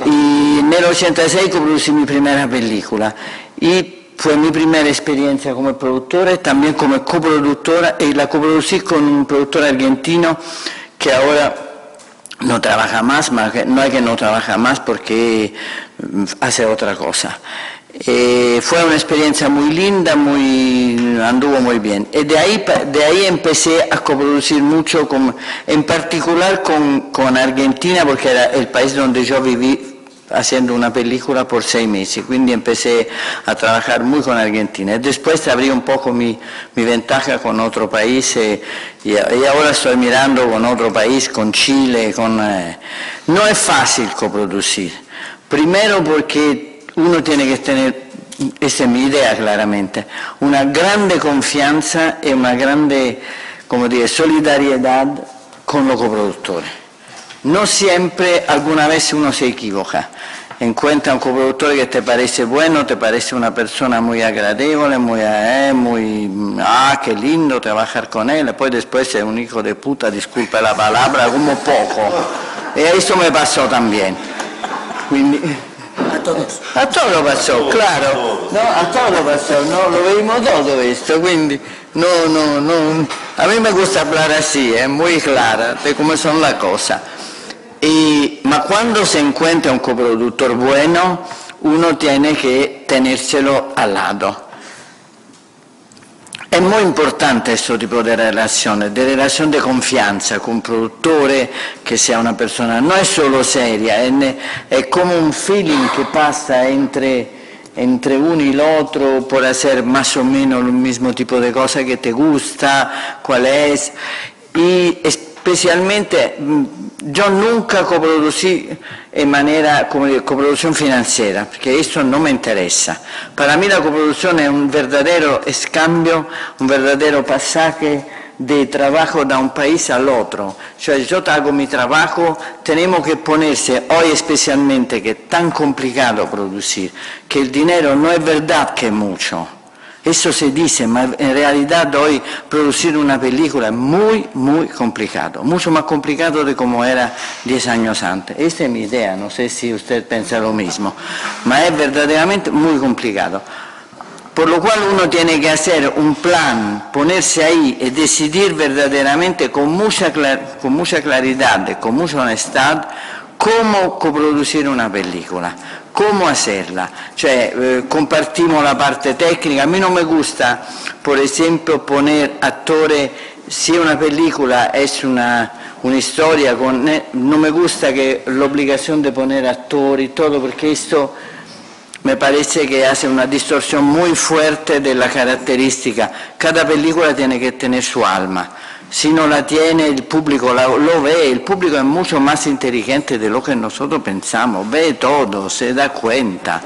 Y en el 86 coproducí mi primera película. Y fue mi primera experiencia como productora y también como coproductora, y la coproducí con un productor argentino que ahora no trabaja más, no es que no trabaja más porque hace otra cosa. Fue una experiencia muy linda, anduvo muy bien. Y de ahí empecé a coproducir mucho, en particular con Argentina, porque era el país donde yo viví haciendo una película por 6 meses, quindi empecé a trabajar muy con Argentina. Y después abrí un poco mi ventaja con otro país y ahora estoy mirando con otro país, con Chile. No es fácil coproducir. Primero porque uno tiene que tener, esta es mi idea claramente, una grande confianza y una grande, como dire, solidariedad con los coproductores. No siempre, alguna vez uno se equivoca. Encuentra un coproductor que te parece bueno, te parece una persona muy agradable, qué lindo trabajar con él, después es un hijo de puta, disculpa la palabra, como poco. Y eso me pasó también. Quindi, a todos. A todo pasó, claro. No, a todo pasó, no, lo vimos todo esto, quindi no. A mí me gusta hablar así, muy clara de cómo son las cosas. Ma cuando se encuentra un coproductor bueno, uno tiene que tenérselo al lado. È molto importante questo tipo di relazione di confianza con un produttore che sia una persona, non è solo seria, è come un feeling che passa entre uno y el otro, por hacer más o menos el mismo tipo de cosa que te gusta, cuál es, y especialmente yo nunca coproducí en manera como coproducción financiera, porque eso no me interesa. Para mí la coproducción es un verdadero escambio, un verdadero pasaje de trabajo de un país al otro. Cioè, yo hago mi trabajo, tenemos que ponerse, hoy especialmente, que es tan complicado producir, que el dinero no es verdad que es mucho. Eso se dice, ma en realidad hoy producir una película es muy, muy complicado, mucho más complicado de como era 10 años antes. Esta es mi idea, no sé si usted piensa lo mismo, ma es verdaderamente muy complicado. Por lo cual uno tiene que hacer un plan, ponerse ahí y decidir verdaderamente con mucha claridad, con mucha honestidad, cómo coproducir una película, cómo hacerla. Cioè, compartimos la parte técnica. A mí no me gusta, por ejemplo, poner actores, si una película es una historia, no me gusta que la obligación de poner actores y todo, porque esto me parece que hace una distorsión muy fuerte de la característica. Cada película tiene que tener su alma. Si no la tiene, el público lo ve. El público es mucho más inteligente de lo que nosotros pensamos. Ve todo, se da cuenta.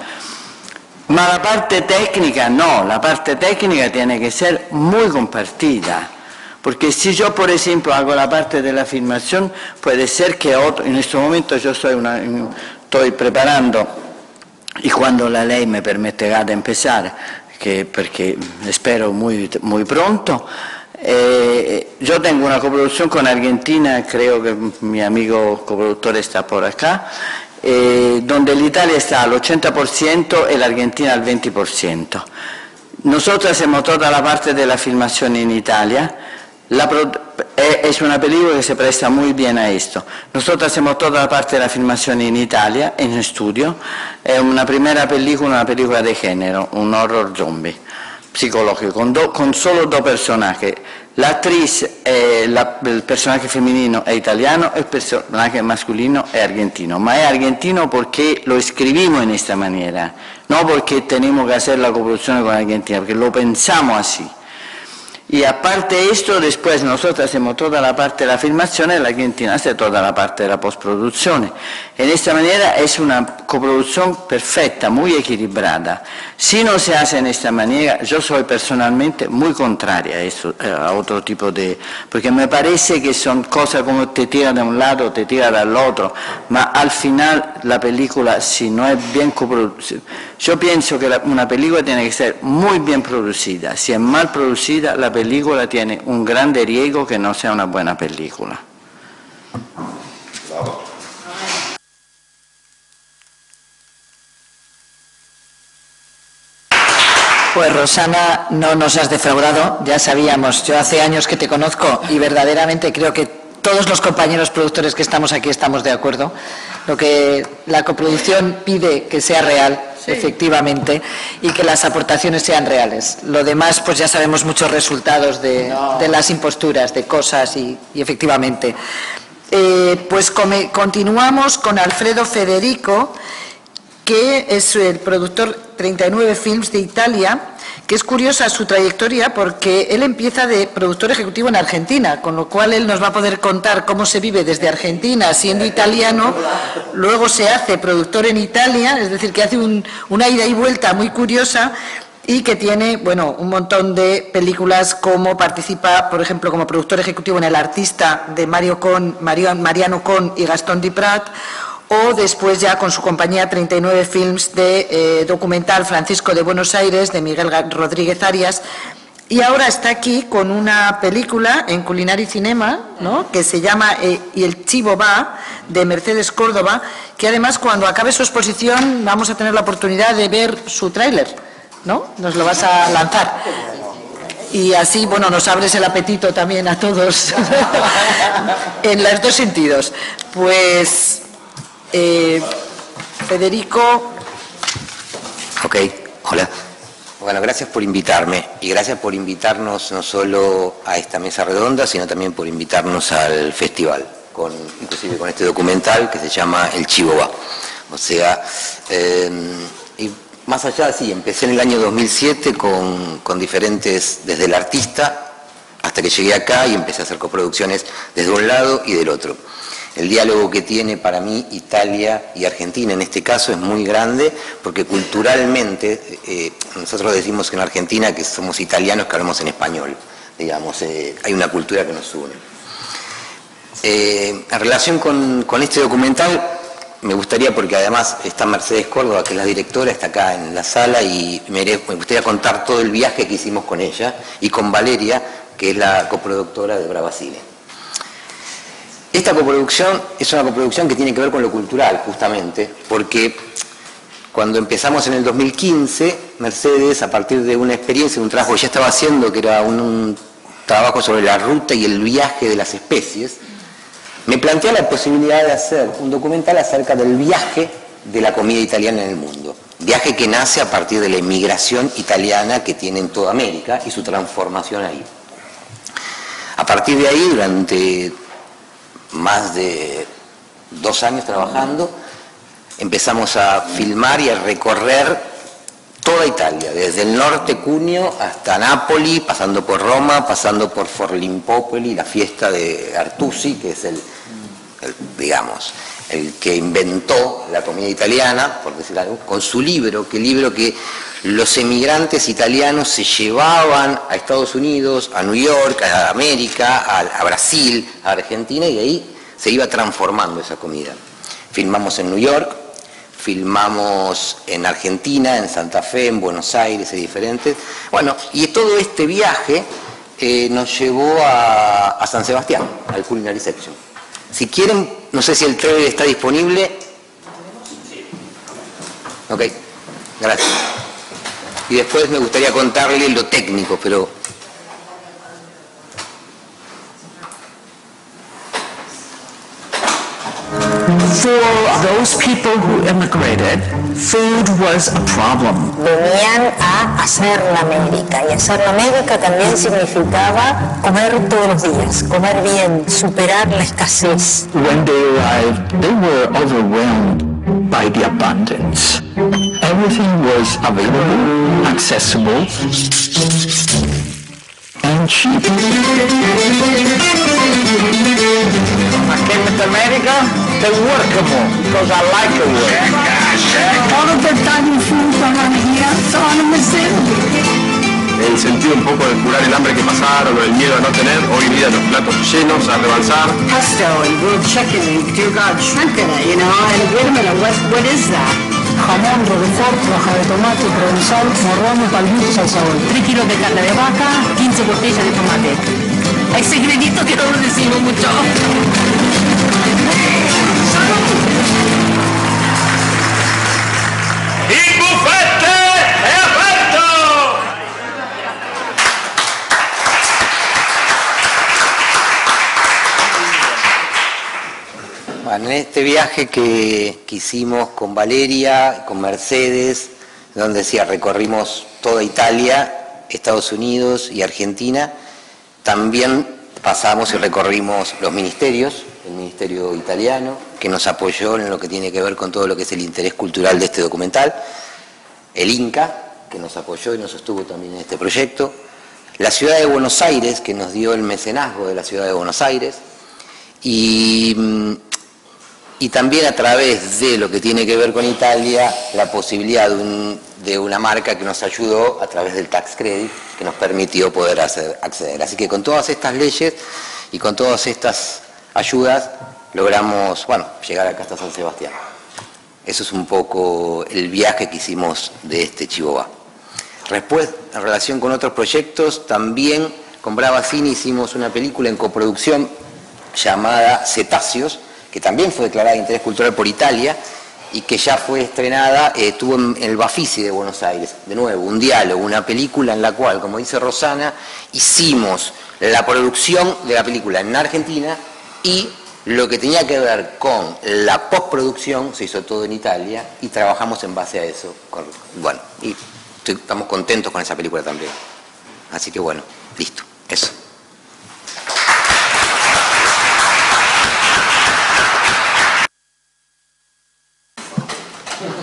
Ma la parte técnica no, la parte técnica tiene que ser muy compartida. Porque si yo, por ejemplo, hago la parte de la filmación, puede ser que otro, en este momento yo estoy preparando, y cuando la ley me permitirá de empezar, porque espero muy, muy pronto, yo tengo una coproducción con Argentina, creo que mi amigo coproductor está por acá, donde l'Italia está al 80% y la Argentina al 20%. Nosotros hacemos toda la parte de la filmación en Italia. Es una película que se presta muy bien a esto. Nosotros hacemos toda la parte de la filmación en Italia, en estudio. Es una primera película, una película de género, un horror zombie psicológico, con solo dos personajes. La actriz, el personaje femenino es italiano, el personaje masculino es argentino. Ma es argentino porque lo escribimos en esta manera, no porque tenemos que hacer la coproducción con Argentina, porque lo pensamos así. Y aparte de esto, después nosotros hacemos toda la parte de la filmación y la Argentina hace toda la parte de la postproducción. En esta manera es una coproducción perfecta, muy equilibrada. Si no se hace en esta manera, yo soy personalmente muy contraria a eso, a otro tipo de... Porque me parece que son cosas como te tira de un lado, te tira del otro, ma al final la película, si no es bien coproducida... Yo pienso que una película tiene que ser muy bien producida. Si es mal producida, la película tiene un grande riesgo que no sea una buena película. Pues Rosana, no nos has defraudado, ya sabíamos, yo hace años que te conozco y verdaderamente creo que todos los compañeros productores que estamos aquí estamos de acuerdo. Lo que la coproducción pide que sea real, sí, efectivamente, y que las aportaciones sean reales. Lo demás, pues ya sabemos muchos resultados de las imposturas, de cosas y efectivamente. Pues continuamos con Alfredo Federico, que es el productor 39 Films de Italia, que es curiosa su trayectoria porque él empieza de productor ejecutivo en Argentina, con lo cual él nos va a poder contar cómo se vive desde Argentina siendo italiano, luego se hace productor en Italia, es decir, que hace una ida y vuelta muy curiosa y que tiene, bueno, un montón de películas, como participa, por ejemplo, como productor ejecutivo en El Artista de Mariano Con y Gastón Diprat, o después ya con su compañía 39 Films de documental Francisco de Buenos Aires, de Miguel Rodríguez Arias, y ahora está aquí con una película en Culinari Cinema, ¿no?, que se llama Y el chivo va, de Mercedes Córdoba, que además cuando acabe su exposición vamos a tener la oportunidad de ver su tráiler, ¿no? Nos lo vas a lanzar. Y así, bueno, nos abres el apetito también a todos, en los dos sentidos. Pues... Federico. Ok, hola. Bueno, gracias por invitarme y gracias por invitarnos no solo a esta mesa redonda, sino también por invitarnos al festival, inclusive con este documental que se llama El Chivo Va. O sea, y más allá, sí, empecé en el año 2007 con diferentes, desde el artista hasta que llegué acá y empecé a hacer coproducciones desde un lado y del otro. El diálogo que tiene para mí Italia y Argentina en este caso es muy grande porque culturalmente nosotros decimos en Argentina que somos italianos que hablamos en español, digamos, hay una cultura que nos une. En relación con este documental me gustaría, porque además está Mercedes Córdoba, que es la directora, está acá en la sala y me gustaría contar todo el viaje que hicimos con ella y con Valeria, que es la coproductora de Bravacine. Esta coproducción es una coproducción que tiene que ver con lo cultural, justamente, porque cuando empezamos en el 2015, Mercedes, a partir de una experiencia, un trabajo que ya estaba haciendo, que era un trabajo sobre la ruta y el viaje de las especies, me plantea la posibilidad de hacer un documental acerca del viaje de la comida italiana en el mundo. Viaje que nace a partir de la inmigración italiana que tiene en toda América y su transformación ahí. A partir de ahí, durante más de 2 años trabajando, empezamos a filmar y a recorrer toda Italia, desde el norte Cuneo hasta Nápoli, pasando por Roma, pasando por Forlimpopoli, la fiesta de Artusi, que es digamos, el que inventó la comida italiana, por decir algo, con su libro que los emigrantes italianos se llevaban a Estados Unidos, a New York, a América, a Brasil, a Argentina, y de ahí se iba transformando esa comida. Filmamos en New York, filmamos en Argentina, en Santa Fe, en Buenos Aires, y diferentes. Bueno, y todo este viaje nos llevó a San Sebastián, al Culinary Section. Si quieren, no sé si el trailer está disponible. Ok, gracias. Y después me gustaría contarle lo técnico, pero... For those people who immigrated, food was a problem. Venían a hacer la América, y hacer la América también significaba comer todos los días, comer bien, superar la escasez. When they arrived, they were overwhelmed by the abundance. Everything was available, accessible, and cheap. I came to America to work more, because I like to work. All of the tiny food around here, so I'm El sentido un poco de curar el hambre que pasaron o el miedo a no tener, hoy en día los platos llenos a rebalsar. Pesto and grilled chicken and dear God, shrimp in it, you know, and wait a minute, what is that? Jamón, roquefort, hoja de tomate, provenzal, morrón y palmitos al sabor. 3 kilos de carne de vaca, 15 botellas de tomate. Hay secretitos que no lo decimos mucho. Il buffet è aperto! Bueno, en este viaje que hicimos con Valeria, con Mercedes, donde decía, recorrimos toda Italia, Estados Unidos y Argentina, también pasamos y recorrimos los ministerios, el ministerio italiano, que nos apoyó en lo que tiene que ver con todo lo que es el interés cultural de este documental, el Inca, que nos apoyó y nos sostuvo también en este proyecto, la ciudad de Buenos Aires, que nos dio el mecenazgo de la ciudad de Buenos Aires, y también a través de lo que tiene que ver con Italia, la posibilidad de una marca que nos ayudó a través del tax credit, que nos permitió poder acceder. Así que con todas estas leyes y con todas estas ayudas logramos, bueno, llegar acá hasta San Sebastián. Eso es un poco el viaje que hicimos de este Chivo Va. Después, en relación con otros proyectos, también con Bravacine hicimos una película en coproducción llamada Cetáceos, que también fue declarada de interés cultural por Italia y que ya fue estrenada, estuvo en el Bafisi de Buenos Aires. De nuevo, un diálogo, una película en la cual, como dice Rosana, hicimos la producción de la película en Argentina y lo que tenía que ver con la postproducción se hizo todo en Italia y trabajamos en base a eso. Bueno, y estamos contentos con esa película también. Así que bueno, listo, eso.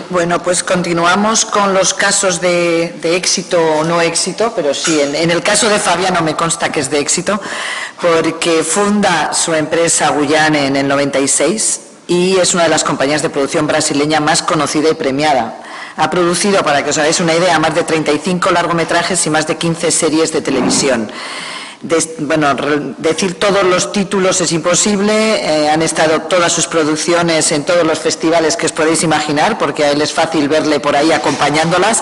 Bueno, pues continuamos con los casos de éxito o no éxito, pero sí, en el caso de Fabiano me consta que es de éxito, porque funda su empresa Guyane en el 96 y es una de las compañías de producción brasileña más conocida y premiada. Ha producido, para que os hagáis una idea, más de 35 largometrajes y más de 15 series de televisión. Bueno, decir todos los títulos es imposible, han estado todas sus producciones en todos los festivales que os podéis imaginar, porque a él es fácil verle por ahí acompañándolas.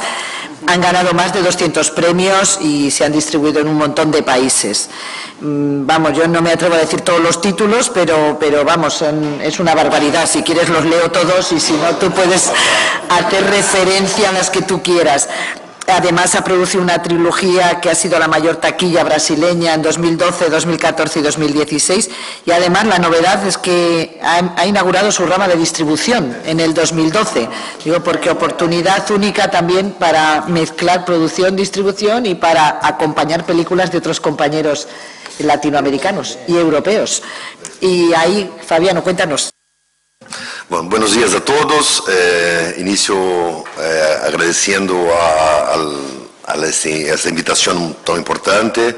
Han ganado más de 200 premios y se han distribuido en un montón de países. Vamos, yo no me atrevo a decir todos los títulos, pero vamos, es una barbaridad. Si quieres los leo todos y si no, tú puedes hacer referencia a las que tú quieras. Además ha producido una trilogía que ha sido la mayor taquilla brasileña en 2012, 2014 y 2016 y además la novedad es que ha inaugurado su rama de distribución en el 2012. Digo porque oportunidad única también para mezclar producción, distribución y para acompañar películas de otros compañeros latinoamericanos y europeos. Y ahí, Fabiano, cuéntanos. Bueno, buenos días a todos. Inicio agradeciendo a esta invitación tan importante,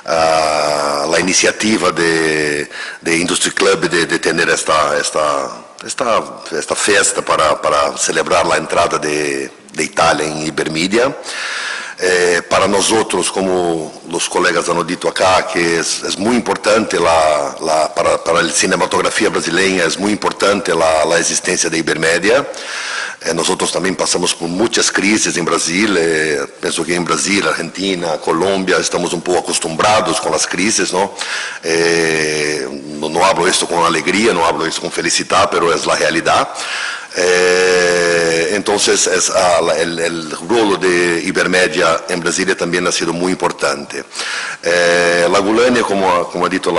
a la iniciativa de Industry Club de tener esta fiesta para celebrar la entrada de Italia en Ibermedia. Para nosotros, como los colegas han dicho acá, que es muy importante para la cinematografía brasileña, es muy importante la existencia de Ibermedia. Nosotros también pasamos por muchas crisis en Brasil, pienso que en Brasil, Argentina, Colombia, estamos un poco acostumbrados con las crisis, ¿no? No hablo esto con alegría, no hablo esto con felicidad, pero es la realidad. Entonces el rol de Ibermedia en Brasilia también ha sido muy importante. La Guyane, como ha dicho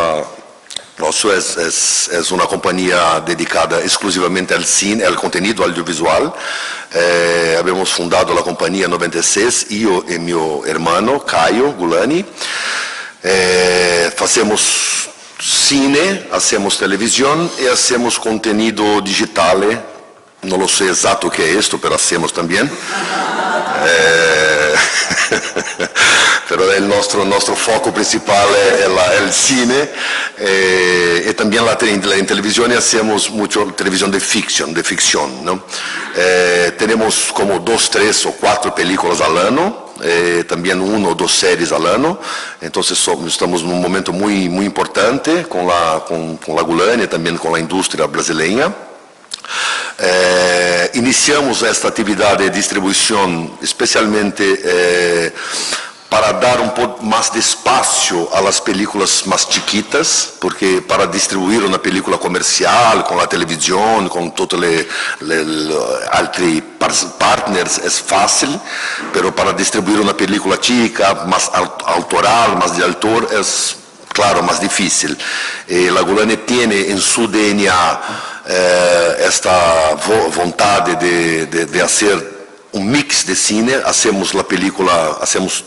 Rosso, es una compañía dedicada exclusivamente al cine, al contenido audiovisual. Habíamos fundado la compañía en 96, yo y mi hermano Caio Gulani. Hacemos cine, hacemos televisión y hacemos contenido digital. No lo sé exacto qué es esto, pero hacemos también. Pero nuestro foco principal es el cine y también en televisión hacemos mucho televisión de ficción, ¿no? Tenemos como 2, 3 o 4 películas al año, también 1 o 2 series al año. Entonces estamos en un momento muy importante con la Guyane y también con la industria brasileña. Iniciamos esta actividad de distribución especialmente para dar un poco más de espacio a las películas más chiquitas, porque para distribuir una película comercial con la televisión, con todo altri partners es fácil, pero para distribuir una película chica, más autoral, más de autor, es claro, más difícil. La Guyane tiene en su DNA esta voluntad de hacer un mix de cine. Hacemos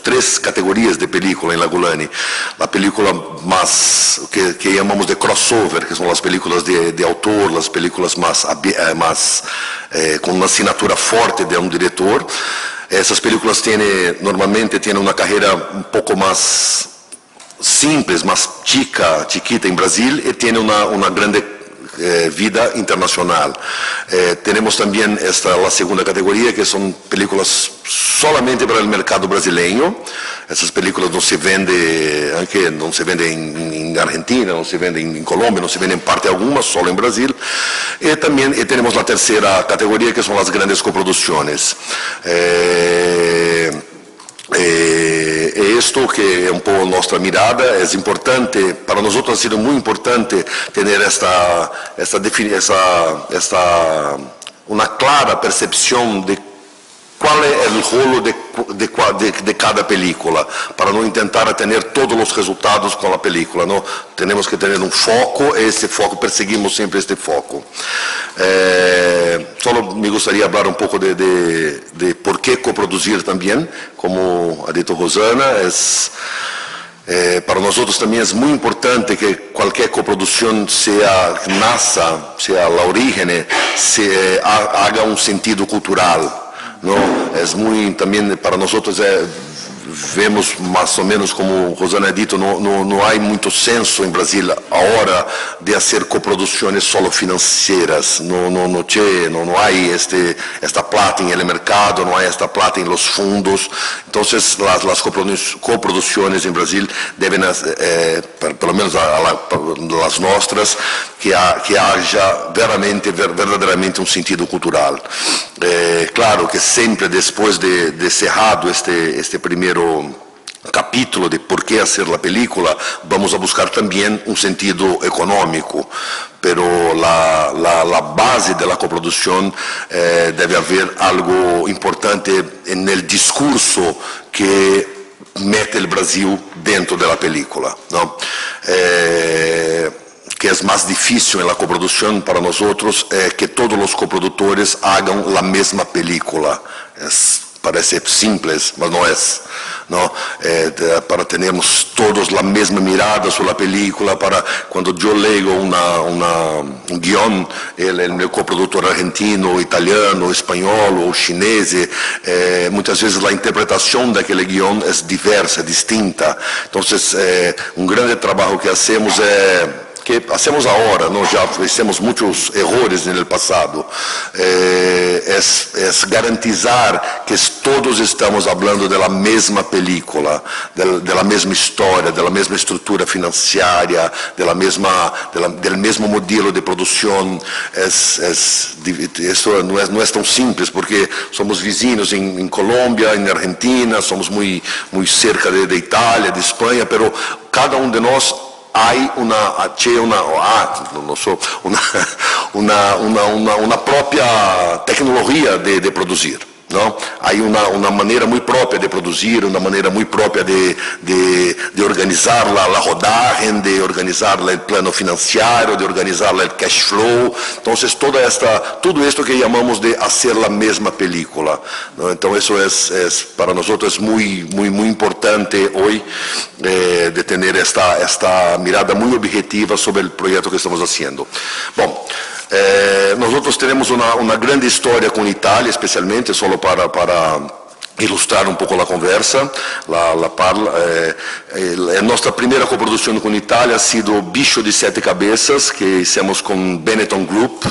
3 categorías de película en la Guyane. La película más que llamamos de crossover, que son las películas de autor, las películas más con una asignatura fuerte de un director. Esas películas normalmente tienen una carrera un poco más simples, más chiquita en Brasil y tiene una grande vida internacional. Tenemos también la segunda categoría, que son películas solamente para el mercado brasileño. Esas películas no se venden en Argentina, no se venden en Colombia, no se venden en parte alguna, solo en Brasil. Y también tenemos la tercera categoría, que son las grandes coproducciones. Esto que es un poco nuestra mirada, es importante, para nosotros ha sido muy importante tener una clara percepción de qual é o rolo de cada película, para não tentar ter todos os resultados com a película, não? Temos que ter um foco, e esse foco, perseguimos sempre este foco. Só me gostaria de falar um pouco de por que coproduzir também, como ha dito Rosana. Para nós também é muito importante que qualquer coprodução nasça, seja a origem, haga um sentido cultural. Não? É muito também para nós vemos mais ou menos como Rosana ha dito, não há muito senso em Brasil agora de fazer coproduções solo financeiras, não há esta plata em el mercado, não há esta plata em los fundos. Então as coproduções em Brasil devem, pelo menos as nossas, que haja verdadeiramente um sentido cultural. Claro que sempre depois de cerrado este primeiro capítulo de por qué hacer la película, vamos a buscar también un sentido económico, pero la base de la coproducción debe haber algo importante en el discurso que mete el Brasil dentro de la película, ¿no? Que es más difícil en la coproducción para nosotros, que todos los coprodutores hagan la misma película. Parece simples, mas não é. Não? Para termos todos a mesma mirada sobre a película, para quando eu leio um guion, o meu coprodutor argentino, italiano, espanhol ou chinês, muitas vezes a interpretação daquele guion é diversa, distinta. Então, um grande trabalho que hacemos que hacemos agora, nós já fizemos muitos erros no passado, é garantizar que todos estamos falando da mesma película, da mesma história, da mesma estrutura financeira, do mesmo modelo de produção. Isso não é tão simples, porque somos vizinhos em Colômbia, em Argentina, somos muito cerca de Itália, de Espanha, mas cada de nós uma própria tecnologia de produzir. Não? Há uma maneira muito própria de produzir, uma maneira muito própria de organizar a rodagem, de organizar o plano financeiro, de organizar o cash flow. Então, tudo isso que chamamos de fazer a mesma película. Não? Então, isso para nós é muito importante hoje, de ter esta mirada muito objetiva sobre o projeto que estamos fazendo. Bom, nós temos uma grande história com Itália, especialmente, só para ilustrar um pouco a conversa. Nossa primeira coprodução com Itália ha sido Bicho de Sete Cabeças, que fizemos com Benetton Group.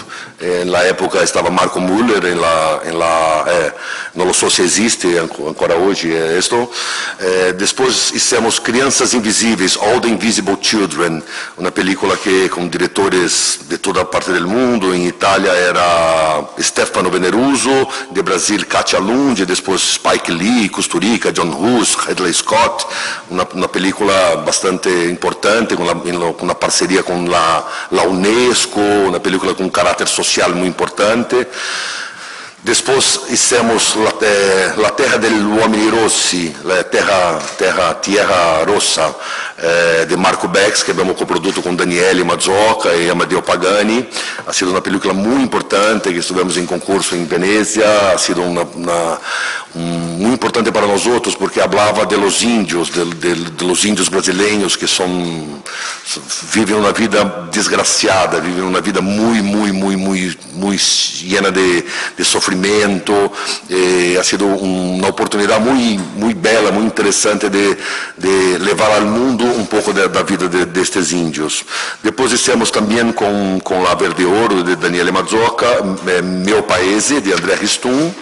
Na época estava Marco Müller, não sei se existe agora hoje isto. Depois fizemos Crianças Invisíveis, All the Invisible Children, uma película que com diretores de toda a parte do mundo. Em Itália era Stefano Veneruso, de Brasil Katia Lund, depois Spike Lee, Kusturica, John Hus, Ridley Scott, uma película bastante importante, com uma parceria com a Unesco, uma película com caráter social muito importante. Depois fizemos La Terra del Uomini Rossi, Terra Rossa, de Marco Bex, que abbiamo coproduto com Daniele Mazzoca e Amadeo Pagani. Ha sido uma película muito importante, que estivemos em concurso em Venezia. Ha sido muito importante para nós outros, porque falava de los índios, de los índios brasileiros, que vivem uma vida desgraciada, vivem uma vida muito llena de sofrimento. Ha sido uma oportunidade muito bela, muito interessante de levar ao mundo um pouco da vida destes índios. Depois fizemos também com La Verde Ouro, de Daniele Mazzoca, Meu Paese, de André Ristum.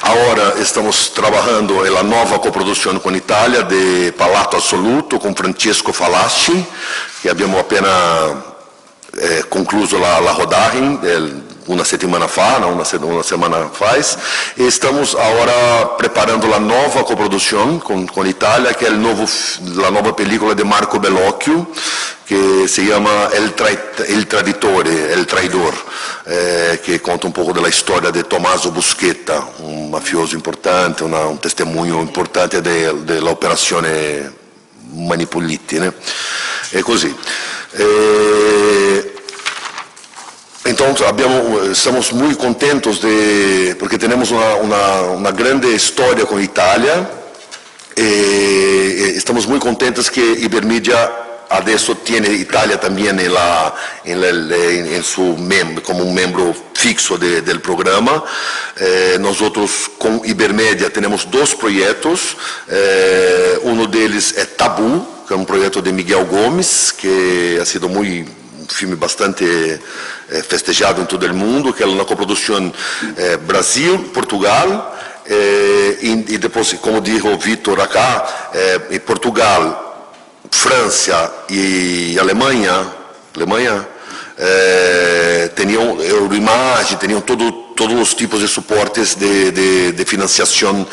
Agora estamos trabalhando na nova coprodução com Itália, de Palato Assoluto, com Francesco Falaschi, que abbiamo appena concluso la rodagem uma semana faz. E estamos agora preparando a nova coprodução com Itália, que é a nova película de Marco Bellocchio, que se chama El Traidor, que conta um pouco da história de Tommaso Buscetta, um mafioso importante, um testemunho importante da operazione Manipoliti, né? É così. Então, estamos muito contentos porque temos uma grande história com a Itália e estamos muito contentes que Ibermedia adesso tiene Italia también como un miembro fixo del programa. Nosotros con Ibermedia tenemos dos proyectos. Uno de ellos es Tabú, que es un proyecto de Miguel Gómez, que ha sido un filme bastante festejado en todo el mundo, que es una coproducción Brasil, Portugal, y después, como dijo Víctor acá, Portugal, França e Alemanha tinham Euroimagem, tinham todos os tipos de suportes de financiação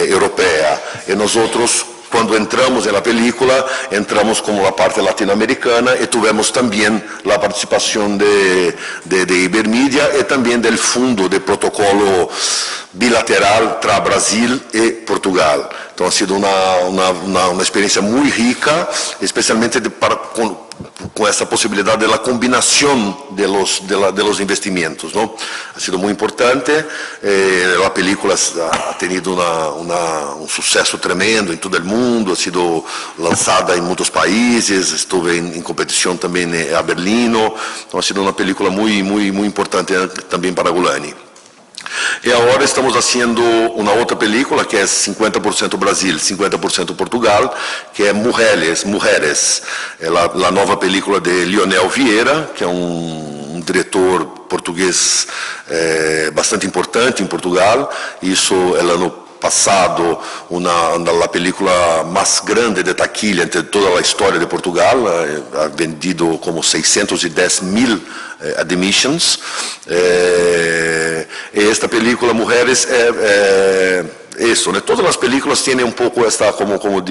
europeia. E nós outros, quando entramos na película, entramos como a parte latino-americana e tivemos também a participação de Ibermedia e também do fundo de protocolo bilateral entre Brasil e Portugal. Então, ha sido uma experiência muito rica, especialmente com essa possibilidade da combinação de los investimentos, ¿no? Ha sido muito importante. A película ha tenido um sucesso tremendo em todo o mundo, ha sido lançada em muitos países, estuve em competição também a Berlino. Então, ha sido uma película muito importante também para Golani. E agora estamos fazendo uma outra película que é 50% Brasil, 50% Portugal, que é Mujeres. É a nova película de Lionel Vieira, que é um diretor português bastante importante em Portugal. Isso é ano passado a película mais grande de taquilla entre toda a história de Portugal, ha vendido como 610.000 admissions. Esta película Mujeres isso, né? Todas as películas têm um pouco esta, como eu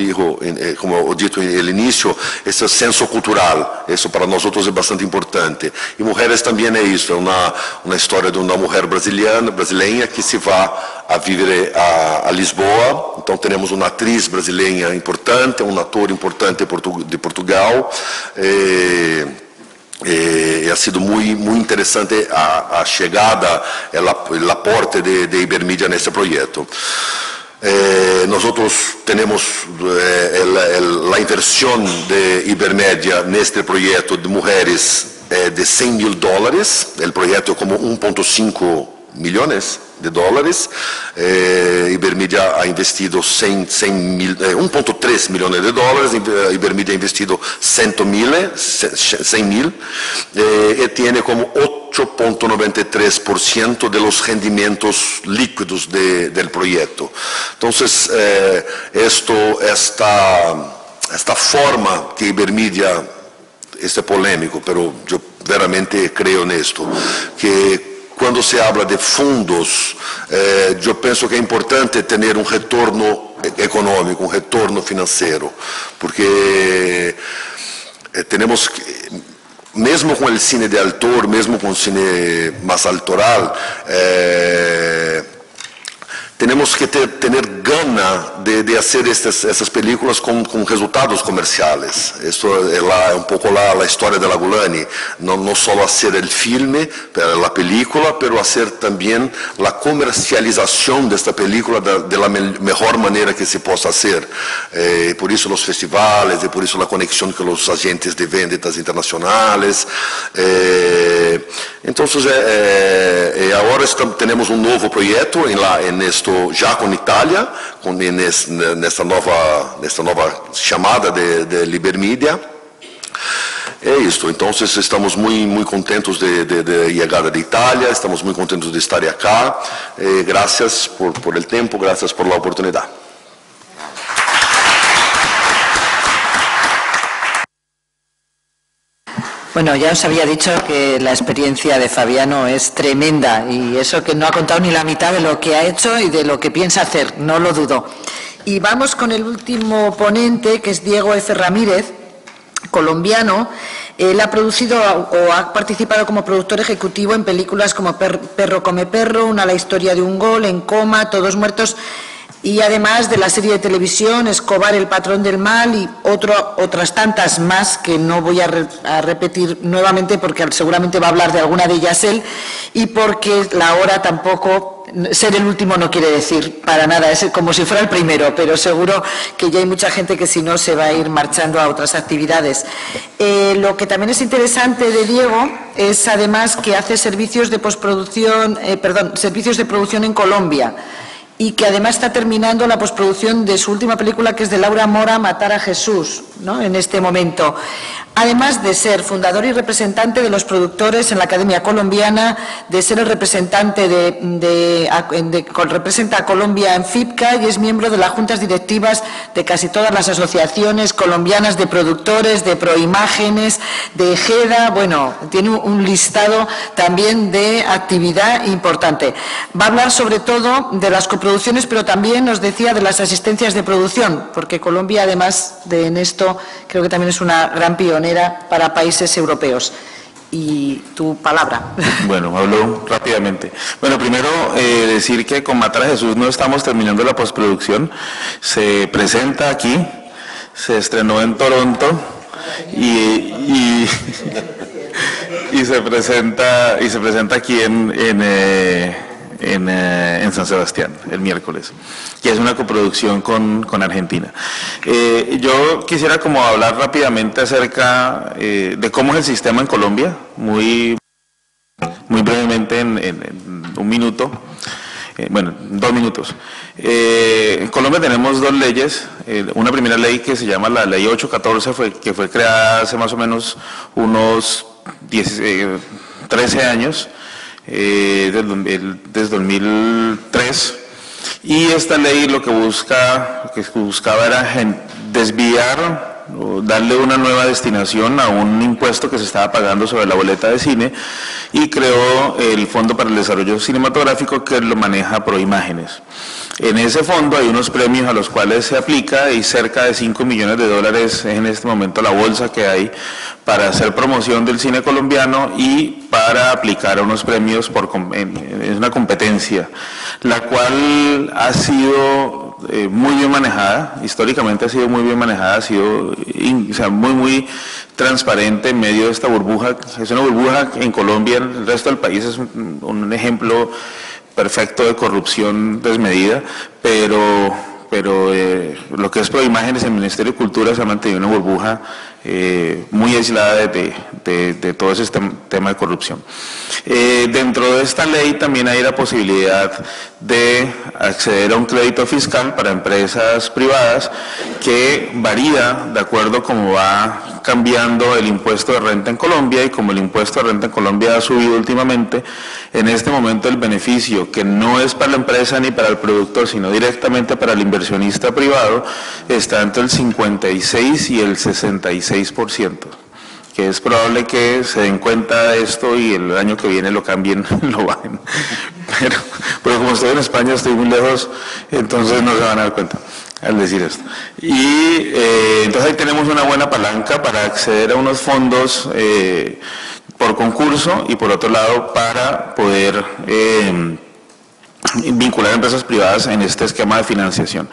dito no início, esse senso cultural. Isso para nós outros é bastante importante. E Mujeres também é isso, é uma história de uma mulher brasileira que se vai a viver a Lisboa. Então temos uma atriz brasileira importante, um ator importante de Portugal. Ha sido muito interessante a chegada, o aporte de Ibermedia nesse projeto. Nós temos a inversão de Ibermedia neste projeto de Mujeres de $100.000. O projeto é como 1,5 milhões de dólares. Ibermedia ha investido 1,3 milhões de dólares. Ibermedia ha investido 100.000 e tem como 8,93% de los rendimentos líquidos del proyecto. Entonces, esta forma que Ibermedia, es polémico, pero yo veramente creo en esto, que quando se habla de fundos, eu penso que é importante ter um retorno econômico, um retorno financeiro, porque temos que, mesmo com o cine de autor, mesmo com o cine mais autoral, temos que ter gana de fazer essas películas com resultados comerciais. Isso é um pouco a história de la Golani. Não só fazer o filme, a película, mas fazer também a comercialização desta película da melhor maneira que se possa fazer. Por isso os festivais, e por isso a conexão com os agentes de vendas internacionais. Então, agora temos um novo projeto já com Itália, nesta nova chamada de Ibermedia. É isso. Então, estamos muito contentos de chegada de Itália, estamos muito contentos de estar aqui. Graças por o tempo, graças por a oportunidade. Bueno, ya os había dicho que la experiencia de Fabiano es tremenda y eso que no ha contado ni la mitad de lo que ha hecho y de lo que piensa hacer, no lo dudo. Y vamos con el último ponente, que es Diego F. Ramírez, colombiano. Él ha producido o ha participado como productor ejecutivo en películas como Perro come perro, La historia de un gol, En coma, Todos muertos, y además de la serie de televisión Escobar, el patrón del mal, y otras tantas más que no voy a repetir nuevamente porque seguramente va a hablar de alguna de ellas él, y porque la hora tampoco, ser el último no quiere decir para nada, es como si fuera el primero, pero seguro que ya hay mucha gente que si no se va a ir marchando a otras actividades. Lo que también es interesante de Diego es además que hace servicios de postproducción, servicios de producción en Colombia, y que además está terminando la postproducción de su última película, que es de Laura Mora, Matar a Jesús, ¿no?, en este momento. Además de ser fundador y representante de los productores en la Academia Colombiana, de ser el representante representa a Colombia en FIPCA y es miembro de las juntas directivas de casi todas las asociaciones colombianas de productores, de Proimágenes, de EGEDA. Bueno, tiene un listado también de actividad importante. Va a hablar sobre todo de las coproducciones, pero también nos decía de las asistencias de producción, porque Colombia, además de en esto, creo que también es una gran pionera para países europeos. Y tu palabra. Bueno, hablo rápidamente. Bueno, primero decir que con Matar a Jesús no estamos terminando la postproducción. Se presenta aquí, se estrenó en Toronto y se presenta aquí en San Sebastián el miércoles, que es una coproducción con Argentina. Yo quisiera como hablar rápidamente acerca de cómo es el sistema en Colombia, muy brevemente en un minuto, 2 minutos. En Colombia tenemos 2 leyes, una primera ley que se llama la Ley 814, que fue creada hace más o menos unos 13 años, desde 2003, y esta ley lo que buscaba era desviar o darle una nueva destinación a un impuesto que se estaba pagando sobre la boleta de cine, y creó el Fondo para el Desarrollo Cinematográfico, que lo maneja Proimágenes. En ese fondo hay unos premios a los cuales se aplica, y cerca de $5 millones es en este momento la bolsa que hay para hacer promoción del cine colombiano y para aplicar a unos premios en una competencia, la cual ha sido muy bien manejada, históricamente ha sido muy bien manejada, ha sido muy transparente en medio de esta burbuja. Es una burbuja en Colombia, en el resto del país es un ejemplo perfecto de corrupción desmedida, pero lo que es Proimágenes, el Ministerio de Cultura se ha mantenido una burbuja muy aislada de todo ese tema de corrupción. Dentro de esta ley también hay la posibilidad de acceder a un crédito fiscal para empresas privadas que varía de acuerdo a cómo va cambiando el impuesto de renta en Colombia, y como el impuesto de renta en Colombia ha subido últimamente, en este momento el beneficio, que no es para la empresa ni para el productor, sino directamente para el inversionista privado, está entre el 56 y el 66%, que es probable que se den cuenta de esto y el año que viene lo cambien, lo bajen. Pero como estoy en España, estoy muy lejos, entonces no se van a dar cuenta al decir esto. Y entonces ahí tenemos una buena palanca para acceder a unos fondos por concurso, y por otro lado para poder vincular empresas privadas en este esquema de financiación.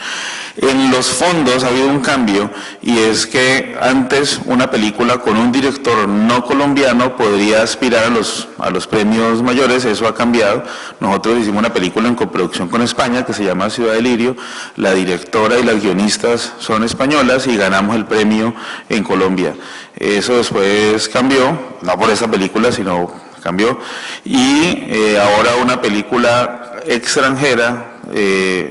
En los fondos ha habido un cambio, y es que antes una película con un director no colombiano podría aspirar a los premios mayores. Eso ha cambiado. Nosotros hicimos una película en coproducción con España que se llama Ciudad de Lirio, la directora y las guionistas son españolas y ganamos el premio en Colombia. Eso después cambió, no por esa película, sino cambió, y ahora una película extranjera,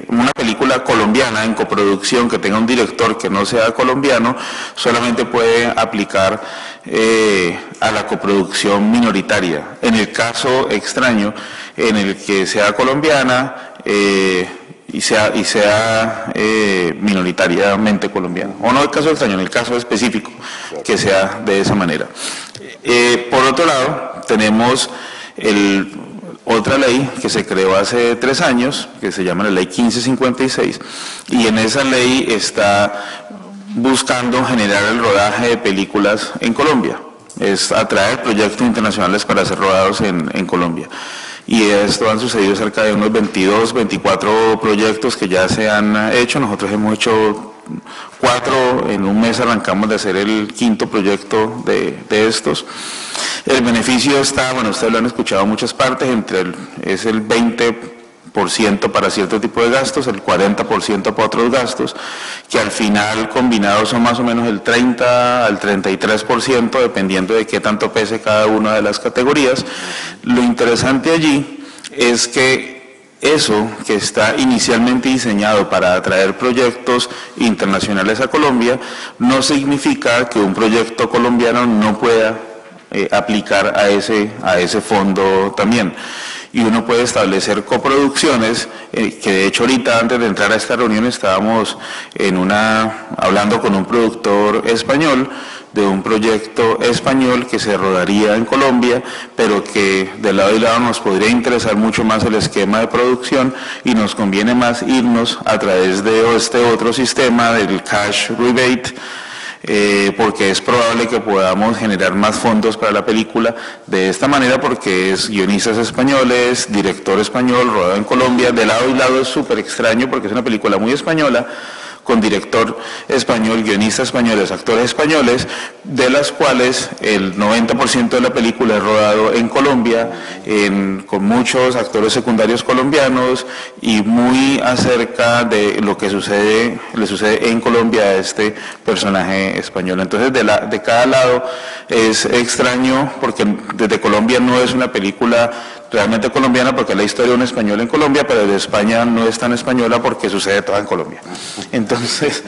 una película colombiana en coproducción que tenga un director que no sea colombiano, solamente puede aplicar a la coproducción minoritaria. En el caso extraño, en el que sea colombiana y sea minoritariamente colombiana, o no el caso extraño, en el caso específico, que sea de esa manera. Por otro lado, tenemos otra ley que se creó hace 3 años, que se llama la Ley 1556, y en esa ley está buscando generar el rodaje de películas en Colombia. Es atraer proyectos internacionales para ser rodados en Colombia. Y esto han sucedido cerca de unos 22, 24 proyectos que ya se han hecho. Nosotros hemos hecho 4, en un mes arrancamos de hacer el 5º proyecto de estos. El beneficio está, bueno, ustedes lo han escuchado en muchas partes, es el 20% para cierto tipo de gastos, el 40% para otros gastos, que al final combinados son más o menos el 30 al 33%, dependiendo de qué tanto pese cada una de las categorías. Lo interesante allí es que eso que está inicialmente diseñado para atraer proyectos internacionales a Colombia, no significa que un proyecto colombiano no pueda aplicar a ese fondo también. Y uno puede establecer coproducciones, que de hecho ahorita antes de entrar a esta reunión estábamos hablando con un productor español de un proyecto español que se rodaría en Colombia, pero que de lado y lado nos podría interesar mucho más el esquema de producción y nos conviene más irnos a través de este otro sistema del cash rebate, porque es probable que podamos generar más fondos para la película de esta manera, porque es guionistas españoles, director español, rodado en Colombia. De lado y lado es súper extraño porque es una película muy española, con director español, guionistas españoles, actores españoles, de las cuales el 90% de la película es rodado en Colombia, con muchos actores secundarios colombianos y muy acerca de lo que le sucede en Colombia a este personaje español. Entonces de cada lado es extraño porque desde Colombia no es una película realmente colombiana porque es la historia de un español en Colombia, pero de España no es tan española porque sucede toda en Colombia. Entonces,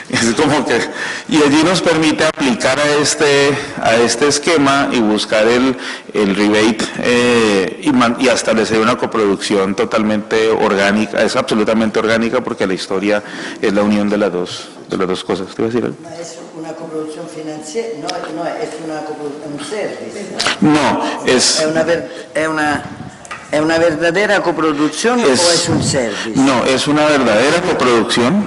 es como que, y allí nos permite aplicar a este esquema y buscar el rebate y establecer una coproducción totalmente orgánica, es absolutamente orgánica porque la historia es la unión de las dos cosas. ¿Te iba a decir algo? ¿Es una coproducción financiera? No, es un service. No, ¿Es una verdadera coproducción o es un service? No, es una verdadera coproducción.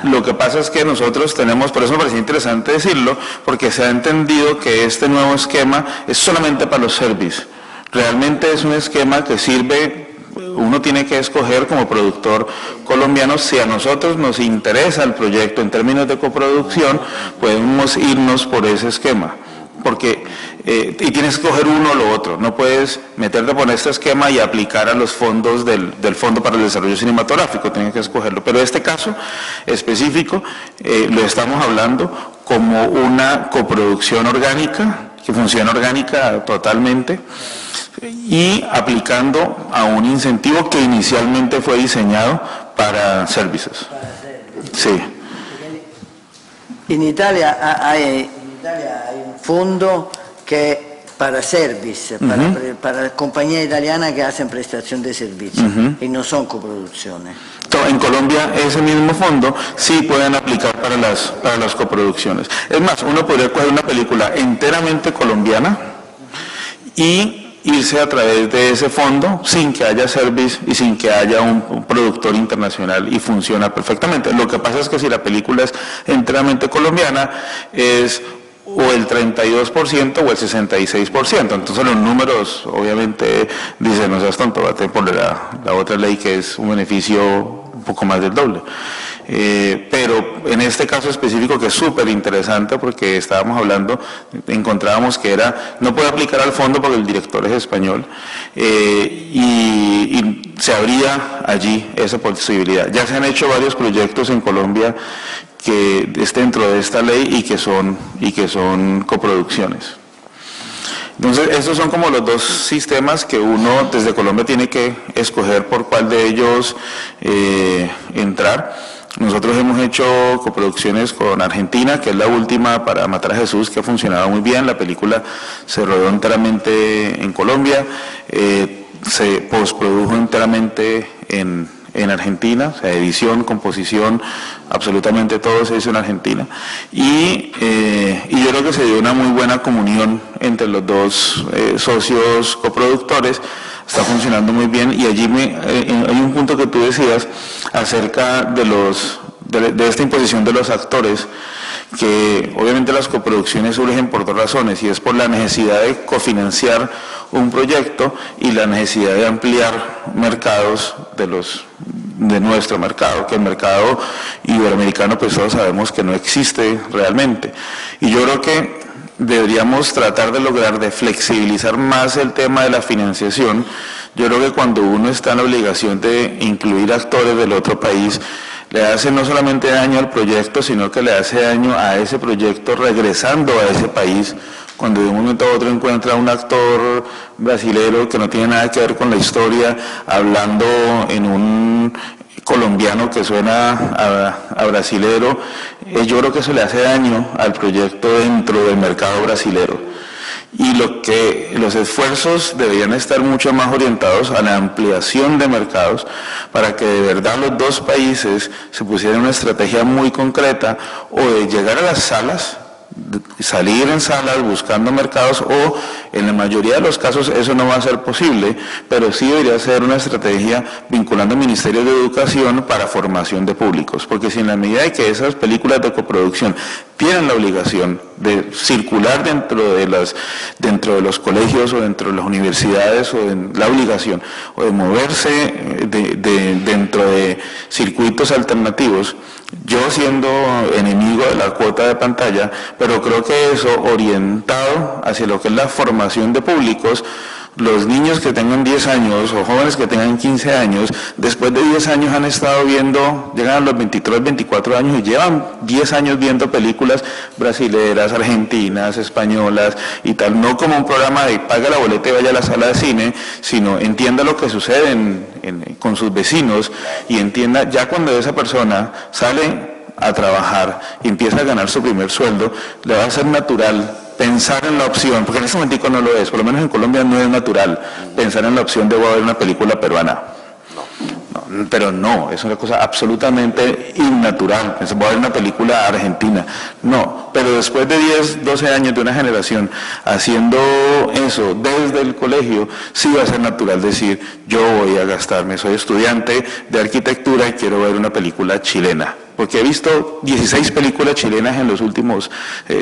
Lo que pasa es que nosotros tenemos, por eso me parecía interesante decirlo, porque se ha entendido que este nuevo esquema es solamente para los servicios. Realmente es un esquema que sirve, uno tiene que escoger como productor colombiano, si a nosotros nos interesa el proyecto en términos de coproducción, podemos irnos por ese esquema. Porque, y tienes que escoger uno o lo otro, no puedes meterte por este esquema y aplicar a los fondos del Fondo para el Desarrollo Cinematográfico, tienes que escogerlo. Pero este caso específico lo estamos hablando como una coproducción orgánica, que funciona orgánica totalmente, y aplicando a un incentivo que inicialmente fue diseñado para servicios. Sí. En Italia hay un fondo que para service, para compañías italianas que hacen prestación de servicios y no son coproducciones. En Colombia ese mismo fondo sí pueden aplicar para las coproducciones. Es más, uno podría coger una película enteramente colombiana y irse a través de ese fondo sin que haya service y sin que haya un productor internacional y funciona perfectamente. Lo que pasa es que si la película es enteramente colombiana es o el 32% o el 66%. Entonces los números obviamente dicen, no seas tonto, vate por la otra ley que es un beneficio un poco más del doble. Pero en este caso específico, que es súper interesante porque estábamos hablando, encontrábamos que no puede aplicar al fondo porque el director es español, y se abría allí esa posibilidad. Ya se han hecho varios proyectos en Colombia que es dentro de esta ley y que son coproducciones. Entonces, estos son como los dos sistemas que uno desde Colombia tiene que escoger por cuál de ellos entrar. Nosotros hemos hecho coproducciones con Argentina, que es la última para Matar a Jesús, que ha funcionado muy bien. La película se rodó enteramente en Colombia, se postprodujo enteramente en en Argentina, o sea, edición, composición, absolutamente todo se hizo en Argentina. Y yo creo que se dio una muy buena comunión entre los dos socios coproductores, está funcionando muy bien, y allí hay un punto que tú decías acerca de esta imposición de los actores, que obviamente las coproducciones surgen por dos razones, y es por la necesidad de cofinanciar un proyecto y la necesidad de ampliar mercados de nuestro mercado, que el mercado iberoamericano pues todos sabemos que no existe realmente. Y yo creo que deberíamos tratar de lograr de flexibilizar más el tema de la financiación. Yo creo que cuando uno está en la obligación de incluir actores del otro país, le hace no solamente daño al proyecto, sino que le hace daño a ese proyecto regresando a ese país. Cuando de un momento a otro encuentra un actor brasilero que no tiene nada que ver con la historia, hablando en un colombiano que suena a brasilero, yo creo que eso le hace daño al proyecto dentro del mercado brasilero. Y los esfuerzos deberían estar mucho más orientados a la ampliación de mercados para que de verdad los dos países se pusieran una estrategia muy concreta, o de llegar a las salas, salir en salas buscando mercados, o en la mayoría de los casos eso no va a ser posible, pero sí debería ser una estrategia vinculando ministerios de educación para formación de públicos, porque si en la medida de que esas películas de coproducción tienen la obligación de circular dentro de los colegios o dentro de las universidades, o en la obligación o de moverse dentro de circuitos alternativos, yo siendo enemigo de la cuota de pantalla, pero creo que eso orientado hacia lo que es la formación de públicos, los niños que tengan 10 años o jóvenes que tengan 15 años, después de 10 años han estado viendo, llegan a los 23, 24 años y llevan 10 años viendo películas brasileras, argentinas, españolas y tal, no como un programa de paga la boleta y vaya a la sala de cine, sino entienda lo que sucede con sus vecinos, y entienda, ya cuando esa persona sale a trabajar y empieza a ganar su primer sueldo, le va a ser natural pensar en la opción, porque en ese momentico no lo es, por lo menos en Colombia no es natural pensar en la opción de voy a ver una película peruana. No, pero no, es una cosa absolutamente innatural, voy a ver una película argentina. No, pero después de 10, 12 años de una generación haciendo eso desde el colegio, sí va a ser natural decir, yo voy a gastarme, soy estudiante de arquitectura y quiero ver una película chilena, porque he visto 16 películas chilenas en los últimos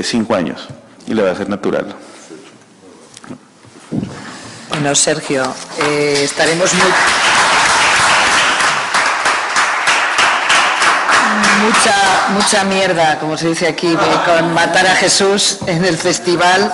5 años. Y le va a ser natural. Bueno, Sergio, estaremos mucha mierda, como se dice aquí, con matar a Jesús en el festival.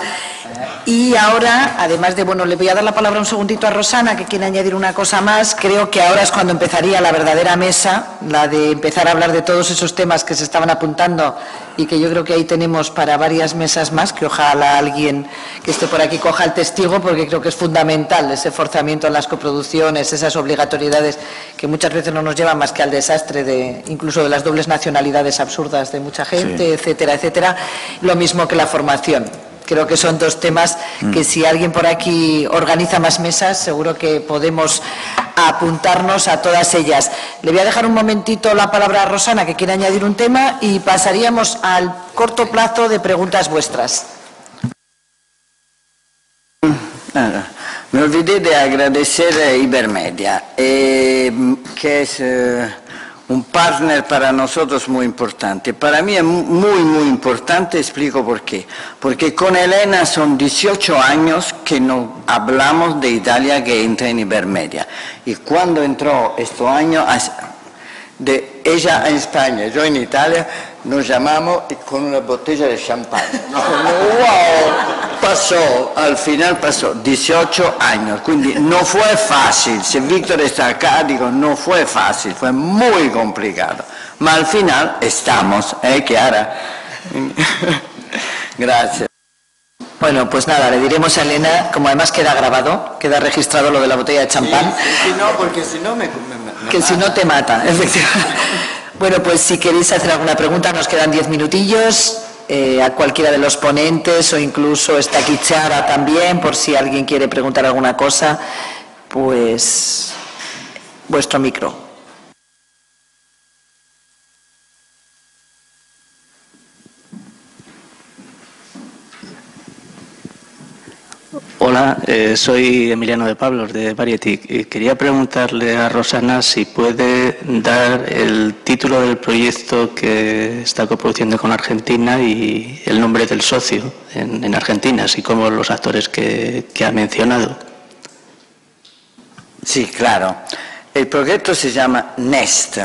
Y ahora, además de, bueno, le voy a dar la palabra un segundito a Rosana, que quiere añadir una cosa más. Creo que ahora es cuando empezaría la verdadera mesa, la de empezar a hablar de todos esos temas que se estaban apuntando y que yo creo que ahí tenemos para varias mesas más, que ojalá alguien que esté por aquí coja el testigo, porque creo que es fundamental ese forzamiento en las coproducciones, esas obligatoriedades que muchas veces no nos llevan más que al desastre incluso de las dobles nacionalidades absurdas de mucha gente, sí, etcétera, etcétera. Lo mismo que la formación. Creo que son dos temas que si alguien por aquí organiza más mesas, seguro que podemos apuntarnos a todas ellas. Le voy a dejar un momentito la palabra a Rosana, que quiere añadir un tema, y pasaríamos al corto plazo de preguntas vuestras. Me olvidé de agradecer a Ibermedia, que es un partner para nosotros muy importante. Para mí es muy importante, explico por qué. Porque con Elena son 18 años que no hablamos de Italia que entra en Ibermedia. Y cuando entró este año, ella en España, yo en Italia, nos llamamos con una botella de champán. Wow, al final pasó 18 años, quindi no fue fácil. Si Víctor está acá, digo, no fue fácil, fue muy complicado. Ma al final estamos, Chiara? Gracias. Bueno, pues nada, le diremos a Elena, como además queda grabado, queda registrado lo de la botella de champán. Sí, no, porque si no que si no te mata, efectivamente. Bueno, pues si queréis hacer alguna pregunta, nos quedan 10 minutillos, a cualquiera de los ponentes, o incluso está aquí Chara también, por si alguien quiere preguntar alguna cosa, pues vuestro micro. Soy Emiliano de Pablos, de Variety. Y quería preguntarle a Rosana si puede dar el título del proyecto que está coproduciendo con Argentina y el nombre del socio en Argentina, así como los actores que ha mencionado. Sí, claro. El proyecto se llama Nest.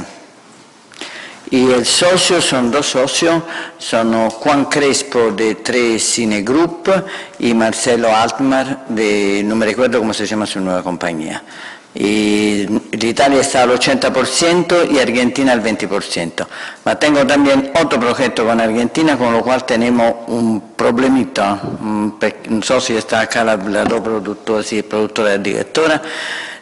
Y el socio son dos socios, son Juan Crespo de 3 Cine Group y Marcelo Altmar de, no me recuerdo cómo se llama su nueva compañía. Y Italia está al 80% y Argentina al 20%. Ma tengo también otro proyecto con Argentina, con lo cual tenemos un problemita. No sé si está acá la dos productoras, si es productora y directora.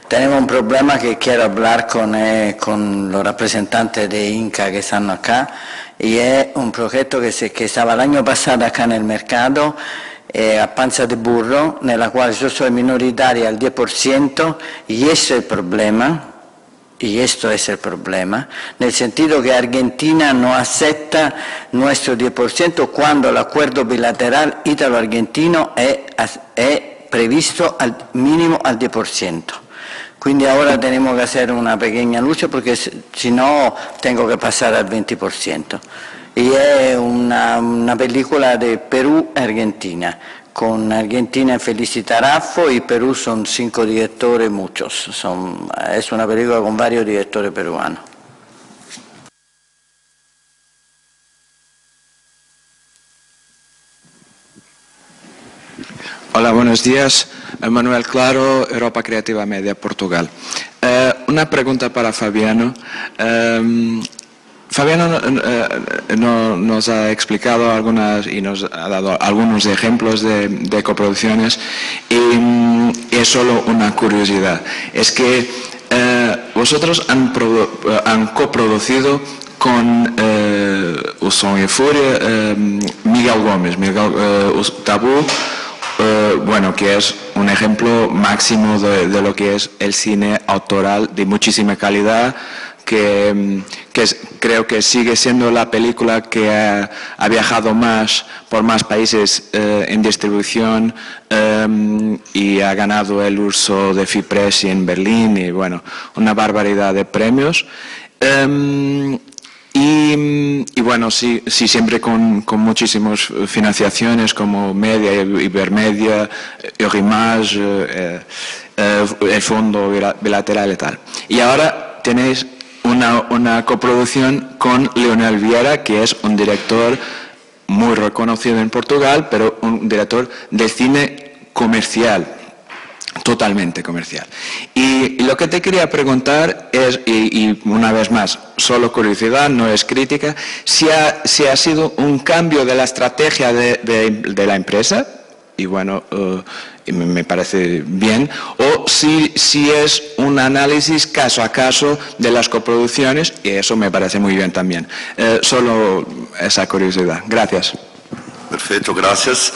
Tenemos un problema que quiero hablar con los representantes de Inca que están acá, y es un proyecto que estaba el año pasado acá en el mercado, a panza de burro, nella quale yo soy minoritaria al 10%, y esto es el problema, nel sentido que Argentina no acepta nuestro 10% cuando el acuerdo bilateral italo-argentino è previsto al mínimo al 10%. Quindi ahora tenemos que hacer una pequeña lucha porque si no tengo que pasar al 20%. Y es una película de Perú e Argentina, con Argentina Felicita Raffo y Perú son 5 directores, muchos. Es una película con varios directores peruanos. Hola, buenos días. Manuel Claro, Europa Creativa Media, Portugal. Una pregunta para Fabiano. Fabiano nos ha explicado algunas y nos ha dado algunos ejemplos de coproducciones y es solo una curiosidad. Es que vosotros han coproducido con Usón y Furia Miguel Gómez, Tabú, bueno, que es un ejemplo máximo de lo que es el cine autoral de muchísima calidad, que creo que sigue siendo la película que ha viajado más por más países en distribución y ha ganado el Urso de FIPRES en Berlín y bueno, una barbaridad de premios. Y bueno, sí siempre con muchísimas financiaciones como Media, Ibermedia, Eurimage, el Fondo Bilateral y tal. Y ahora tenéis una coproducción con Leonel Vieira, que es un director muy reconocido en Portugal, pero un director de cine comercial. Totalmente comercial. Y lo que te quería preguntar es, y una vez más, solo curiosidad, no es crítica, si ha sido un cambio de la estrategia de la empresa, y bueno, me parece bien, o si es un análisis caso a caso de las coproducciones, y eso me parece muy bien también. Solo esa curiosidad. Gracias. Perfecto, gracias.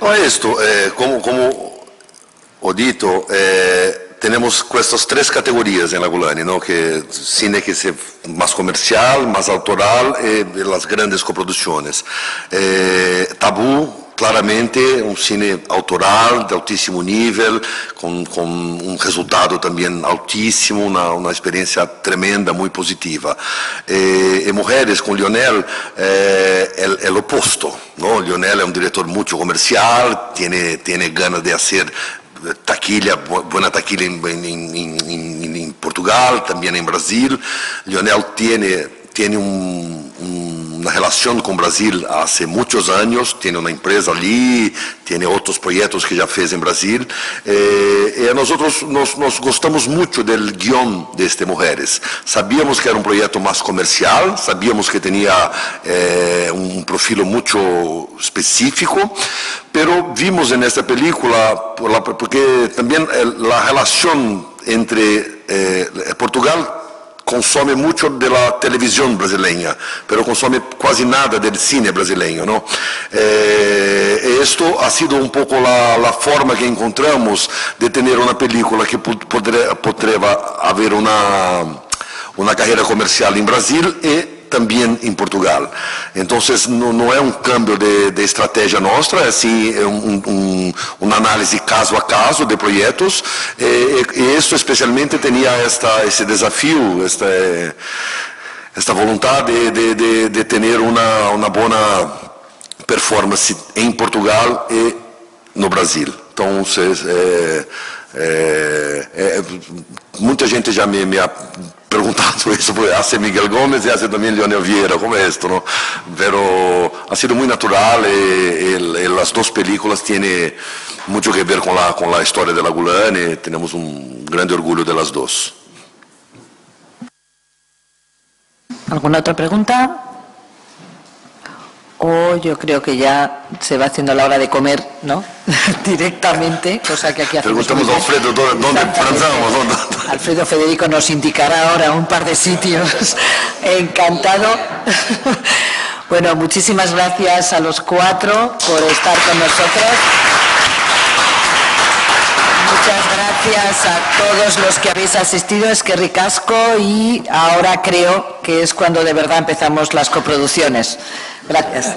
No, esto, como ho detto, tenemos estas 3 categorías en la Gulani, ¿no? Que cine que es más comercial, más autoral y las grandes coproducciones. Tabú, claramente un cine autoral de altísimo nivel, con un resultado también altísimo, una experiencia tremenda, muy positiva. Y Mujeres con Leonel, el opuesto, ¿no? Leonel es un director mucho comercial, tiene ganas de hacer taquilla, buena taquilla en Portugal, también en Brasil. Leonel tiene una relación con Brasil hace muchos años, tiene una empresa allí, tiene otros proyectos que ya fez en Brasil. Y a nosotros nos gustamos mucho del guión de Mujeres. Sabíamos que era un proyecto más comercial, sabíamos que tenía un perfil mucho específico, pero vimos en esta película, porque también la relación entre Portugal consome mucho de la televisión brasileña, pero consome casi nada del cine brasileño, ¿no? Esto ha sido un poco la forma que encontramos de tener una película que podría haber una carrera comercial en Brasil y también en Portugal. Entonces no es un cambio de estrategia nuestra, es sí un análisis caso a caso de proyectos, y esto especialmente tenía ese desafío, esta voluntad de tener una buena performance en Portugal y no Brasil. Entonces, mucha gente ya me ha preguntado eso, hace Miguel Gómez y hace también Leonel Vieira, como esto, ¿no? Pero ha sido muy natural, las dos películas tienen mucho que ver con la historia de la Gulani, tenemos un grande orgullo de las dos. ¿Alguna otra pregunta? O yo creo que ya se va haciendo la hora de comer, ¿no? Directamente, cosa que aquí hacemos. Preguntamos a Alfredo dónde transamos. Alfredo Federico nos indicará ahora un par de sitios. Encantado. Bueno, muchísimas gracias a los cuatro por estar con nosotros. Muchas gracias a todos los que habéis asistido, es que ricasco, y ahora creo que es cuando de verdad empezamos las coproducciones. Gracias.